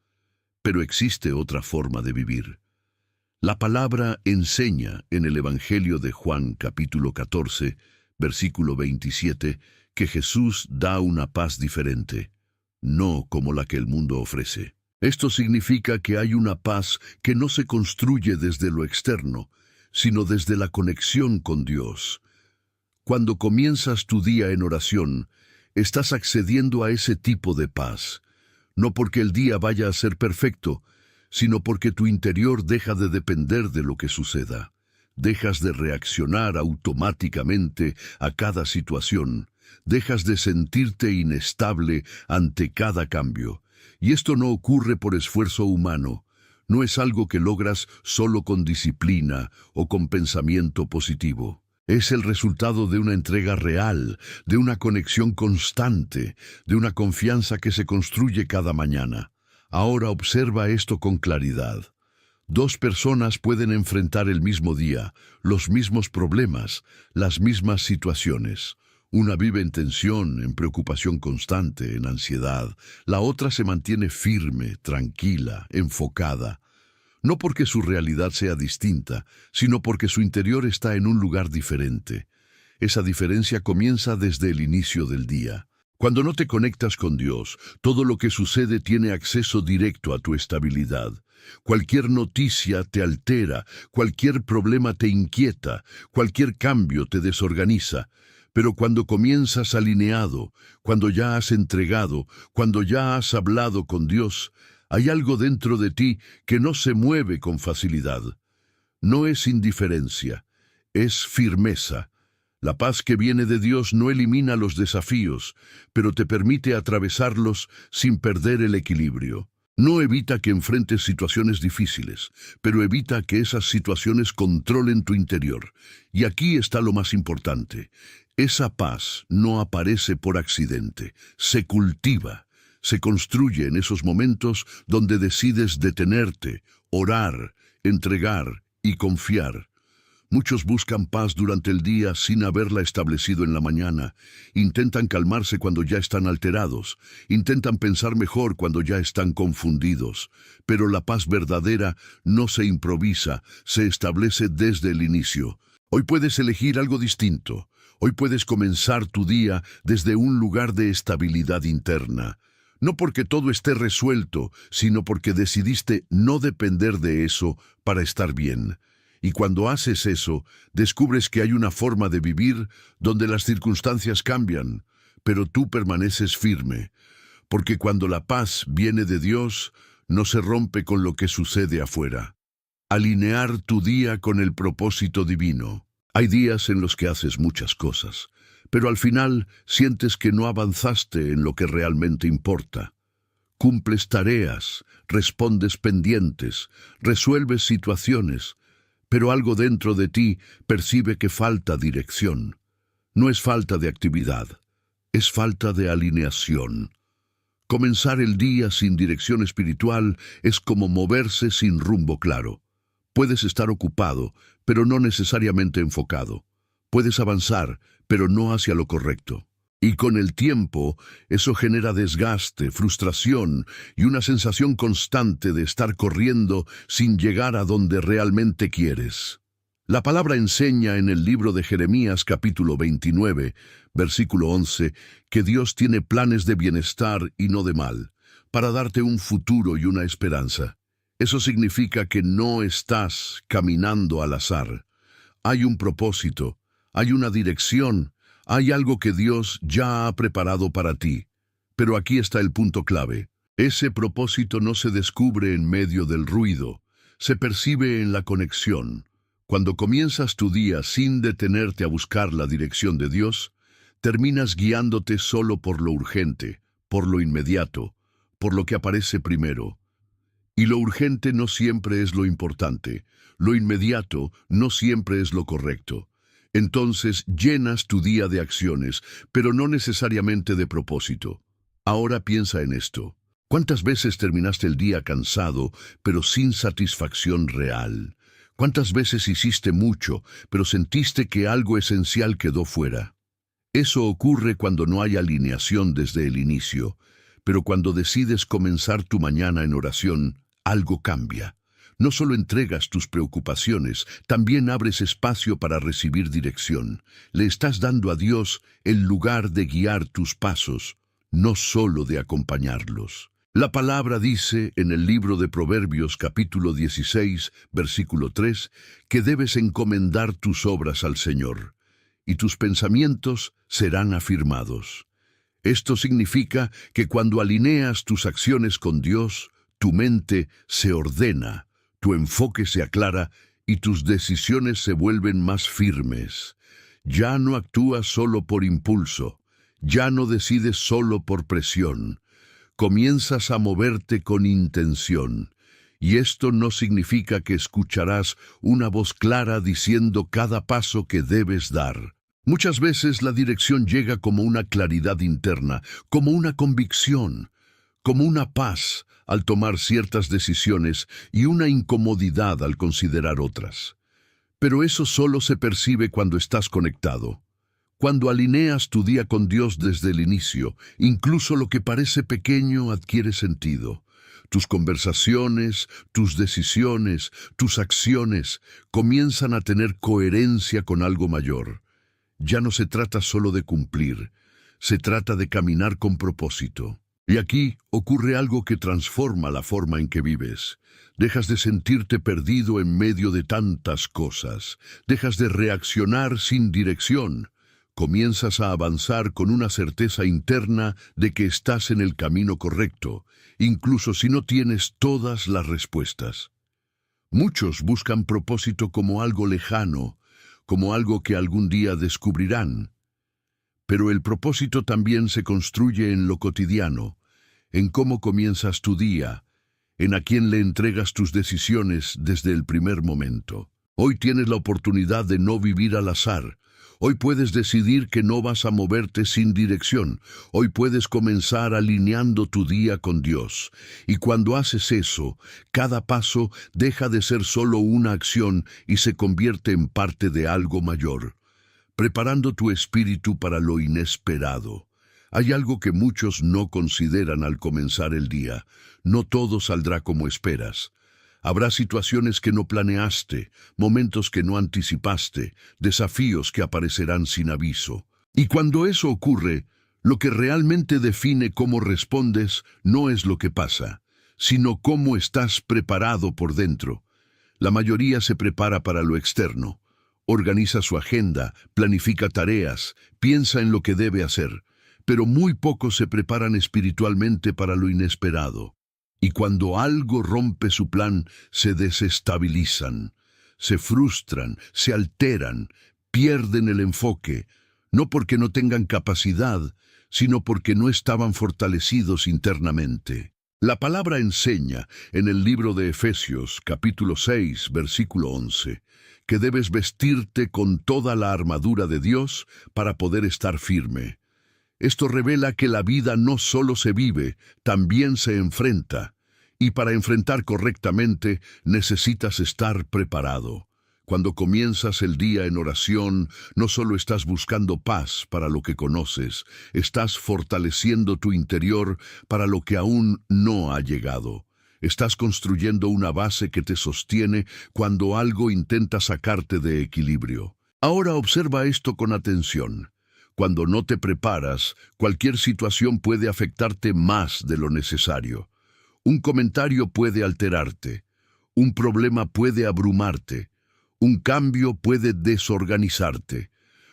A: Pero existe otra forma de vivir. La palabra enseña en el Evangelio de Juan capítulo 14, versículo 27, que Jesús da una paz diferente, no como la que el mundo ofrece. Esto significa que hay una paz que no se construye desde lo externo, sino desde la conexión con Dios. Cuando comienzas tu día en oración, estás accediendo a ese tipo de paz, no porque el día vaya a ser perfecto, sino porque tu interior deja de depender de lo que suceda. Dejas de reaccionar automáticamente a cada situación, dejas de sentirte inestable ante cada cambio. Y esto no ocurre por esfuerzo humano, no es algo que logras solo con disciplina o con pensamiento positivo. Es el resultado de una entrega real, de una conexión constante, de una confianza que se construye cada mañana. Ahora observa esto con claridad. Dos personas pueden enfrentar el mismo día, los mismos problemas, las mismas situaciones. Una vive en tensión, en preocupación constante, en ansiedad. La otra se mantiene firme, tranquila, enfocada. No porque su realidad sea distinta, sino porque su interior está en un lugar diferente. Esa diferencia comienza desde el inicio del día. Cuando no te conectas con Dios, todo lo que sucede tiene acceso directo a tu estabilidad. Cualquier noticia te altera, cualquier problema te inquieta, cualquier cambio te desorganiza. Pero cuando comienzas alineado, cuando ya has entregado, cuando ya has hablado con Dios, hay algo dentro de ti que no se mueve con facilidad. No es indiferencia, es firmeza. La paz que viene de Dios no elimina los desafíos, pero te permite atravesarlos sin perder el equilibrio. No evita que enfrentes situaciones difíciles, pero evita que esas situaciones controlen tu interior. Y aquí está lo más importante. Esa paz no aparece por accidente, se cultiva, se construye en esos momentos donde decides detenerte, orar, entregar y confiar. Muchos buscan paz durante el día sin haberla establecido en la mañana. Intentan calmarse cuando ya están alterados. Intentan pensar mejor cuando ya están confundidos. Pero la paz verdadera no se improvisa, se establece desde el inicio. Hoy puedes elegir algo distinto. Hoy puedes comenzar tu día desde un lugar de estabilidad interna. No porque todo esté resuelto, sino porque decidiste no depender de eso para estar bien. Y cuando haces eso, descubres que hay una forma de vivir donde las circunstancias cambian, pero tú permaneces firme, porque cuando la paz viene de Dios, no se rompe con lo que sucede afuera. Alinear tu día con el propósito divino. Hay días en los que haces muchas cosas, pero al final sientes que no avanzaste en lo que realmente importa. Cumples tareas, respondes pendientes, resuelves situaciones, pero algo dentro de ti percibe que falta dirección. No es falta de actividad, es falta de alineación. Comenzar el día sin dirección espiritual es como moverse sin rumbo claro. Puedes estar ocupado, pero no necesariamente enfocado. Puedes avanzar, pero no hacia lo correcto. Y con el tiempo, eso genera desgaste, frustración y una sensación constante de estar corriendo sin llegar a donde realmente quieres. La palabra enseña en el libro de Jeremías capítulo 29, versículo 11, que Dios tiene planes de bienestar y no de mal, para darte un futuro y una esperanza. Eso significa que no estás caminando al azar. Hay un propósito, hay una dirección. Hay algo que Dios ya ha preparado para ti. Pero aquí está el punto clave. Ese propósito no se descubre en medio del ruido, se percibe en la conexión. Cuando comienzas tu día sin detenerte a buscar la dirección de Dios, terminas guiándote solo por lo urgente, por lo inmediato, por lo que aparece primero. Y lo urgente no siempre es lo importante, lo inmediato no siempre es lo correcto. Entonces llenas tu día de acciones, pero no necesariamente de propósito. Ahora piensa en esto. ¿Cuántas veces terminaste el día cansado, pero sin satisfacción real? ¿Cuántas veces hiciste mucho, pero sentiste que algo esencial quedó fuera? Eso ocurre cuando no hay alineación desde el inicio, pero cuando decides comenzar tu mañana en oración, algo cambia. No solo entregas tus preocupaciones, también abres espacio para recibir dirección. Le estás dando a Dios el lugar de guiar tus pasos, no solo de acompañarlos. La palabra dice en el libro de Proverbios capítulo 16, versículo 3, que debes encomendar tus obras al Señor, y tus pensamientos serán afirmados. Esto significa que cuando alineas tus acciones con Dios, tu mente se ordena, tu enfoque se aclara y tus decisiones se vuelven más firmes. Ya no actúas solo por impulso, ya no decides solo por presión. Comienzas a moverte con intención. Y esto no significa que escucharás una voz clara diciendo cada paso que debes dar. Muchas veces la dirección llega como una claridad interna, como una convicción, como una paz al tomar ciertas decisiones y una incomodidad al considerar otras. Pero eso solo se percibe cuando estás conectado. Cuando alineas tu día con Dios desde el inicio, incluso lo que parece pequeño adquiere sentido. Tus conversaciones, tus decisiones, tus acciones comienzan a tener coherencia con algo mayor. Ya no se trata solo de cumplir, se trata de caminar con propósito. Y aquí ocurre algo que transforma la forma en que vives. Dejas de sentirte perdido en medio de tantas cosas. Dejas de reaccionar sin dirección. Comienzas a avanzar con una certeza interna de que estás en el camino correcto, incluso si no tienes todas las respuestas. Muchos buscan propósito como algo lejano, como algo que algún día descubrirán. Pero el propósito también se construye en lo cotidiano, en cómo comienzas tu día, en a quién le entregas tus decisiones desde el primer momento. Hoy tienes la oportunidad de no vivir al azar. Hoy puedes decidir que no vas a moverte sin dirección. Hoy puedes comenzar alineando tu día con Dios. Y cuando haces eso, cada paso deja de ser solo una acción y se convierte en parte de algo mayor, preparando tu espíritu para lo inesperado. Hay algo que muchos no consideran al comenzar el día. No todo saldrá como esperas. Habrá situaciones que no planeaste, momentos que no anticipaste, desafíos que aparecerán sin aviso. Y cuando eso ocurre, lo que realmente define cómo respondes no es lo que pasa, sino cómo estás preparado por dentro. La mayoría se prepara para lo externo. Organiza su agenda, planifica tareas, piensa en lo que debe hacer, pero muy pocos se preparan espiritualmente para lo inesperado. Y cuando algo rompe su plan, se desestabilizan, se frustran, se alteran, pierden el enfoque, no porque no tengan capacidad, sino porque no estaban fortalecidos internamente. La palabra enseña en el libro de Efesios, capítulo 6, versículo 11, que debes vestirte con toda la armadura de Dios para poder estar firme. Esto revela que la vida no solo se vive, también se enfrenta. Y para enfrentar correctamente, necesitas estar preparado. Cuando comienzas el día en oración, no solo estás buscando paz para lo que conoces, estás fortaleciendo tu interior para lo que aún no ha llegado. Estás construyendo una base que te sostiene cuando algo intenta sacarte de equilibrio. Ahora observa esto con atención. Cuando no te preparas, cualquier situación puede afectarte más de lo necesario. Un comentario puede alterarte, un problema puede abrumarte, un cambio puede desorganizarte,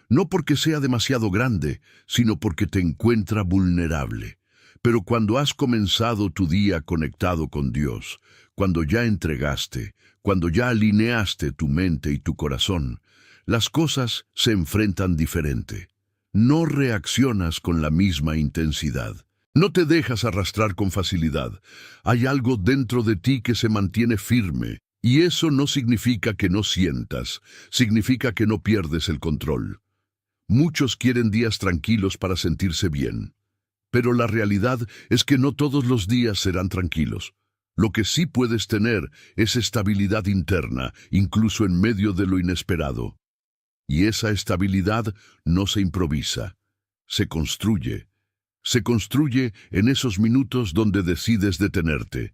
A: no porque sea demasiado grande, sino porque te encuentra vulnerable. Pero cuando has comenzado tu día conectado con Dios, cuando ya entregaste, cuando ya alineaste tu mente y tu corazón, las cosas se enfrentan diferente. No reaccionas con la misma intensidad. No te dejas arrastrar con facilidad. Hay algo dentro de ti que se mantiene firme, y eso no significa que no sientas, significa que no pierdes el control. Muchos quieren días tranquilos para sentirse bien, pero la realidad es que no todos los días serán tranquilos. Lo que sí puedes tener es estabilidad interna, incluso en medio de lo inesperado. Y esa estabilidad no se improvisa, se construye. Se construye en esos minutos donde decides detenerte,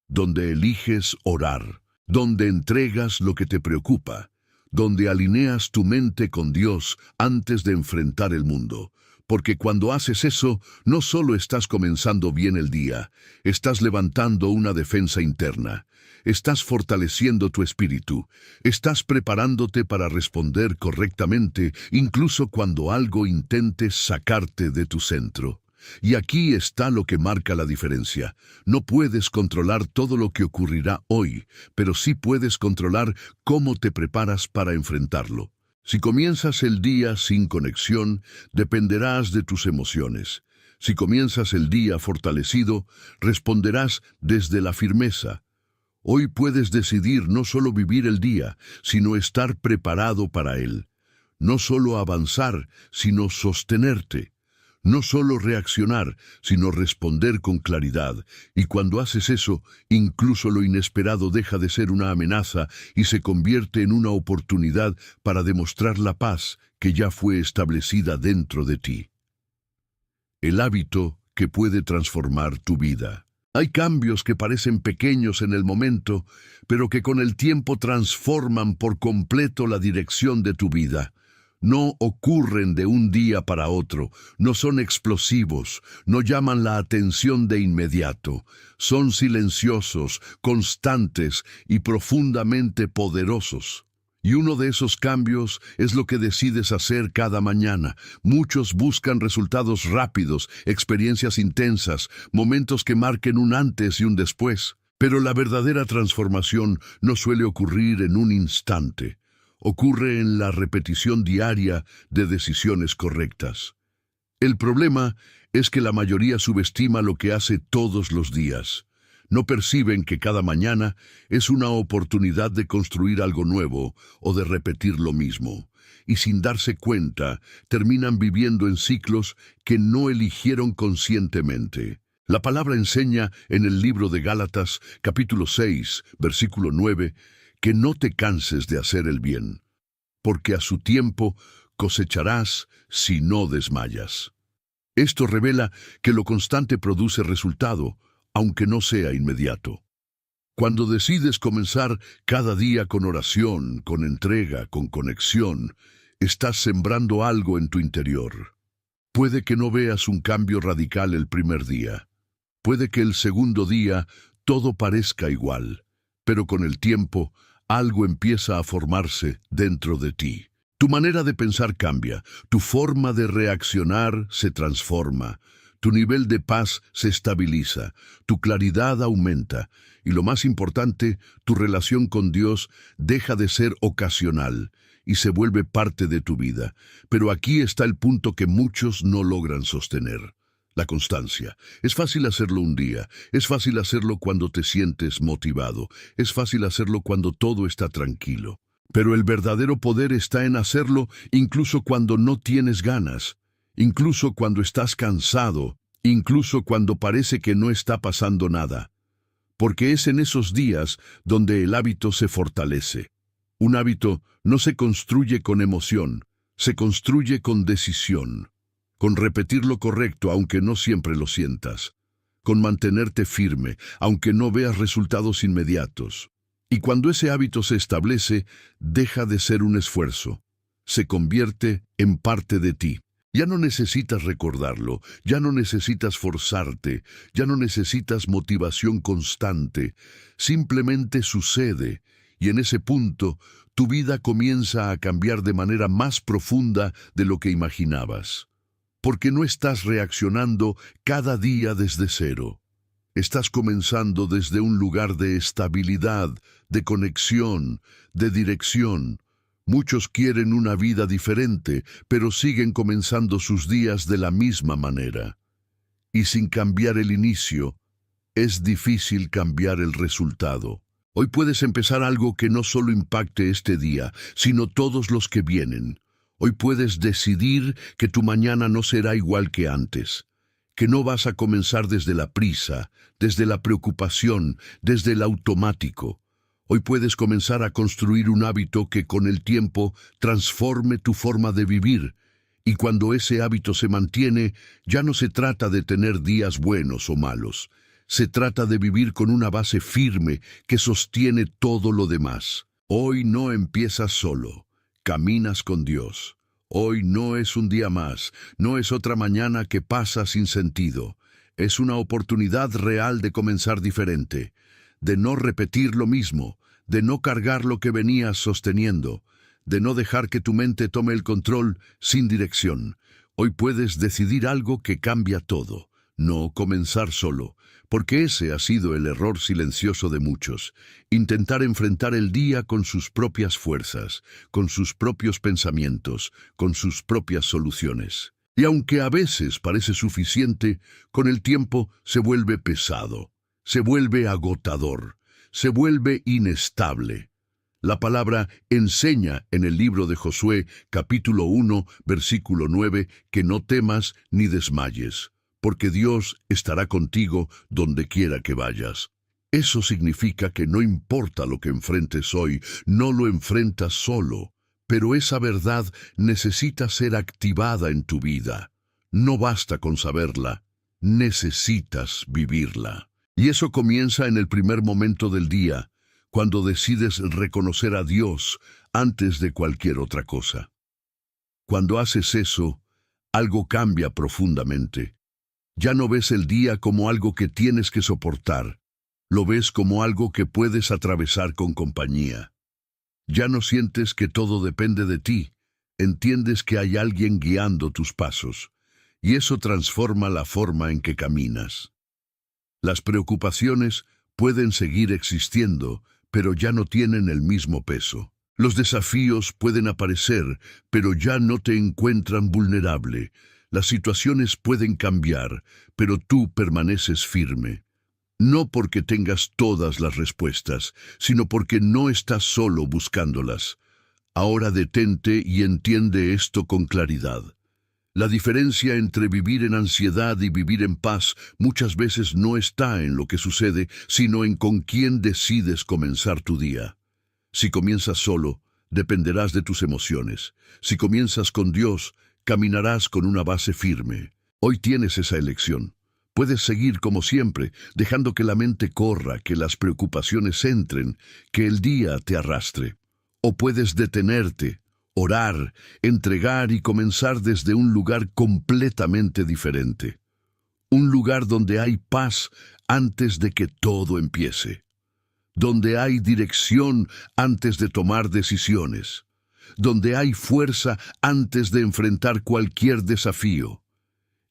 A: donde eliges orar, donde entregas lo que te preocupa, donde alineas tu mente con Dios antes de enfrentar el mundo. Porque cuando haces eso, no solo estás comenzando bien el día, estás levantando una defensa interna, estás fortaleciendo tu espíritu, estás preparándote para responder correctamente, incluso cuando algo intente sacarte de tu centro. Y aquí está lo que marca la diferencia. No puedes controlar todo lo que ocurrirá hoy, pero sí puedes controlar cómo te preparas para enfrentarlo. Si comienzas el día sin conexión, dependerás de tus emociones. Si comienzas el día fortalecido, responderás desde la firmeza. Hoy puedes decidir no solo vivir el día, sino estar preparado para él. No solo avanzar, sino sostenerte. No solo reaccionar, sino responder con claridad. Y cuando haces eso, incluso lo inesperado deja de ser una amenaza y se convierte en una oportunidad para demostrar la paz que ya fue establecida dentro de ti. El hábito que puede transformar tu vida. Hay cambios que parecen pequeños en el momento, pero que con el tiempo transforman por completo la dirección de tu vida. No ocurren de un día para otro, no son explosivos, no llaman la atención de inmediato. Son silenciosos, constantes y profundamente poderosos. Y uno de esos cambios es lo que decides hacer cada mañana. Muchos buscan resultados rápidos, experiencias intensas, momentos que marquen un antes y un después. Pero la verdadera transformación no suele ocurrir en un instante. Ocurre en la repetición diaria de decisiones correctas. El problema es que la mayoría subestima lo que hace todos los días. No perciben que cada mañana es una oportunidad de construir algo nuevo o de repetir lo mismo. Y sin darse cuenta, terminan viviendo en ciclos que no eligieron conscientemente. La palabra enseña en el libro de Gálatas, capítulo 6, versículo 9, que no te canses de hacer el bien, porque a su tiempo cosecharás si no desmayas. Esto revela que lo constante produce resultado, aunque no sea inmediato. Cuando decides comenzar cada día con oración, con entrega, con conexión, estás sembrando algo en tu interior. Puede que no veas un cambio radical el primer día. Puede que el segundo día todo parezca igual, pero con el tiempo algo empieza a formarse dentro de ti. Tu manera de pensar cambia, tu forma de reaccionar se transforma, tu nivel de paz se estabiliza, tu claridad aumenta y lo más importante, tu relación con Dios deja de ser ocasional y se vuelve parte de tu vida. Pero aquí está el punto que muchos no logran sostener: la constancia. Es fácil hacerlo un día, es fácil hacerlo cuando te sientes motivado, es fácil hacerlo cuando todo está tranquilo. Pero el verdadero poder está en hacerlo incluso cuando no tienes ganas, incluso cuando estás cansado, incluso cuando parece que no está pasando nada. Porque es en esos días donde el hábito se fortalece. Un hábito no se construye con emoción, se construye con decisión, con repetir lo correcto aunque no siempre lo sientas, con mantenerte firme aunque no veas resultados inmediatos. Y cuando ese hábito se establece, deja de ser un esfuerzo. Se convierte en parte de ti. Ya no necesitas recordarlo, ya no necesitas forzarte, ya no necesitas motivación constante. Simplemente sucede, y en ese punto, tu vida comienza a cambiar de manera más profunda de lo que imaginabas. Porque no estás reaccionando cada día desde cero. Estás comenzando desde un lugar de estabilidad, de conexión, de dirección. Muchos quieren una vida diferente, pero siguen comenzando sus días de la misma manera. Y sin cambiar el inicio, es difícil cambiar el resultado. Hoy puedes empezar algo que no solo impacte este día, sino todos los que vienen. Hoy puedes decidir que tu mañana no será igual que antes, que no vas a comenzar desde la prisa, desde la preocupación, desde el automático. Hoy puedes comenzar a construir un hábito que con el tiempo transforme tu forma de vivir. Y cuando ese hábito se mantiene, ya no se trata de tener días buenos o malos. Se trata de vivir con una base firme que sostiene todo lo demás. Hoy no empiezas solo, caminas con Dios. Hoy no es un día más, no es otra mañana que pasa sin sentido. Es una oportunidad real de comenzar diferente, de no repetir lo mismo, de no cargar lo que venías sosteniendo, de no dejar que tu mente tome el control sin dirección. Hoy puedes decidir algo que cambia todo, no comenzar solo, porque ese ha sido el error silencioso de muchos: intentar enfrentar el día con sus propias fuerzas, con sus propios pensamientos, con sus propias soluciones. Y aunque a veces parece suficiente, con el tiempo se vuelve pesado, se vuelve agotador, se vuelve inestable. La palabra enseña en el libro de Josué, capítulo 1, versículo 9, que no temas ni desmayes, porque Dios estará contigo donde quiera que vayas. Eso significa que no importa lo que enfrentes hoy, no lo enfrentas solo, pero esa verdad necesita ser activada en tu vida. No basta con saberla, necesitas vivirla. Y eso comienza en el primer momento del día, cuando decides reconocer a Dios antes de cualquier otra cosa. Cuando haces eso, algo cambia profundamente. Ya no ves el día como algo que tienes que soportar, lo ves como algo que puedes atravesar con compañía. Ya no sientes que todo depende de ti, entiendes que hay alguien guiando tus pasos, y eso transforma la forma en que caminas. Las preocupaciones pueden seguir existiendo, pero ya no tienen el mismo peso. Los desafíos pueden aparecer, pero ya no te encuentran vulnerable. Las situaciones pueden cambiar, pero tú permaneces firme. No porque tengas todas las respuestas, sino porque no estás solo buscándolas. Ahora detente y entiende esto con claridad. La diferencia entre vivir en ansiedad y vivir en paz muchas veces no está en lo que sucede, sino en con quién decides comenzar tu día. Si comienzas solo, dependerás de tus emociones. Si comienzas con Dios, caminarás con una base firme. Hoy tienes esa elección. Puedes seguir como siempre, dejando que la mente corra, que las preocupaciones entren, que el día te arrastre. O puedes detenerte, orar, entregar y comenzar desde un lugar completamente diferente. Un lugar donde hay paz antes de que todo empiece. Donde hay dirección antes de tomar decisiones. Donde hay fuerza antes de enfrentar cualquier desafío.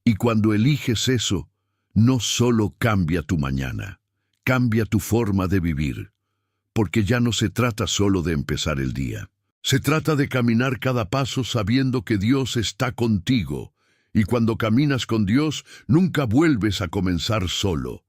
A: Y cuando eliges eso, no solo cambia tu mañana, cambia tu forma de vivir, porque ya no se trata solo de empezar el día. Se trata de caminar cada paso sabiendo que Dios está contigo, y cuando caminas con Dios, nunca vuelves a comenzar solo.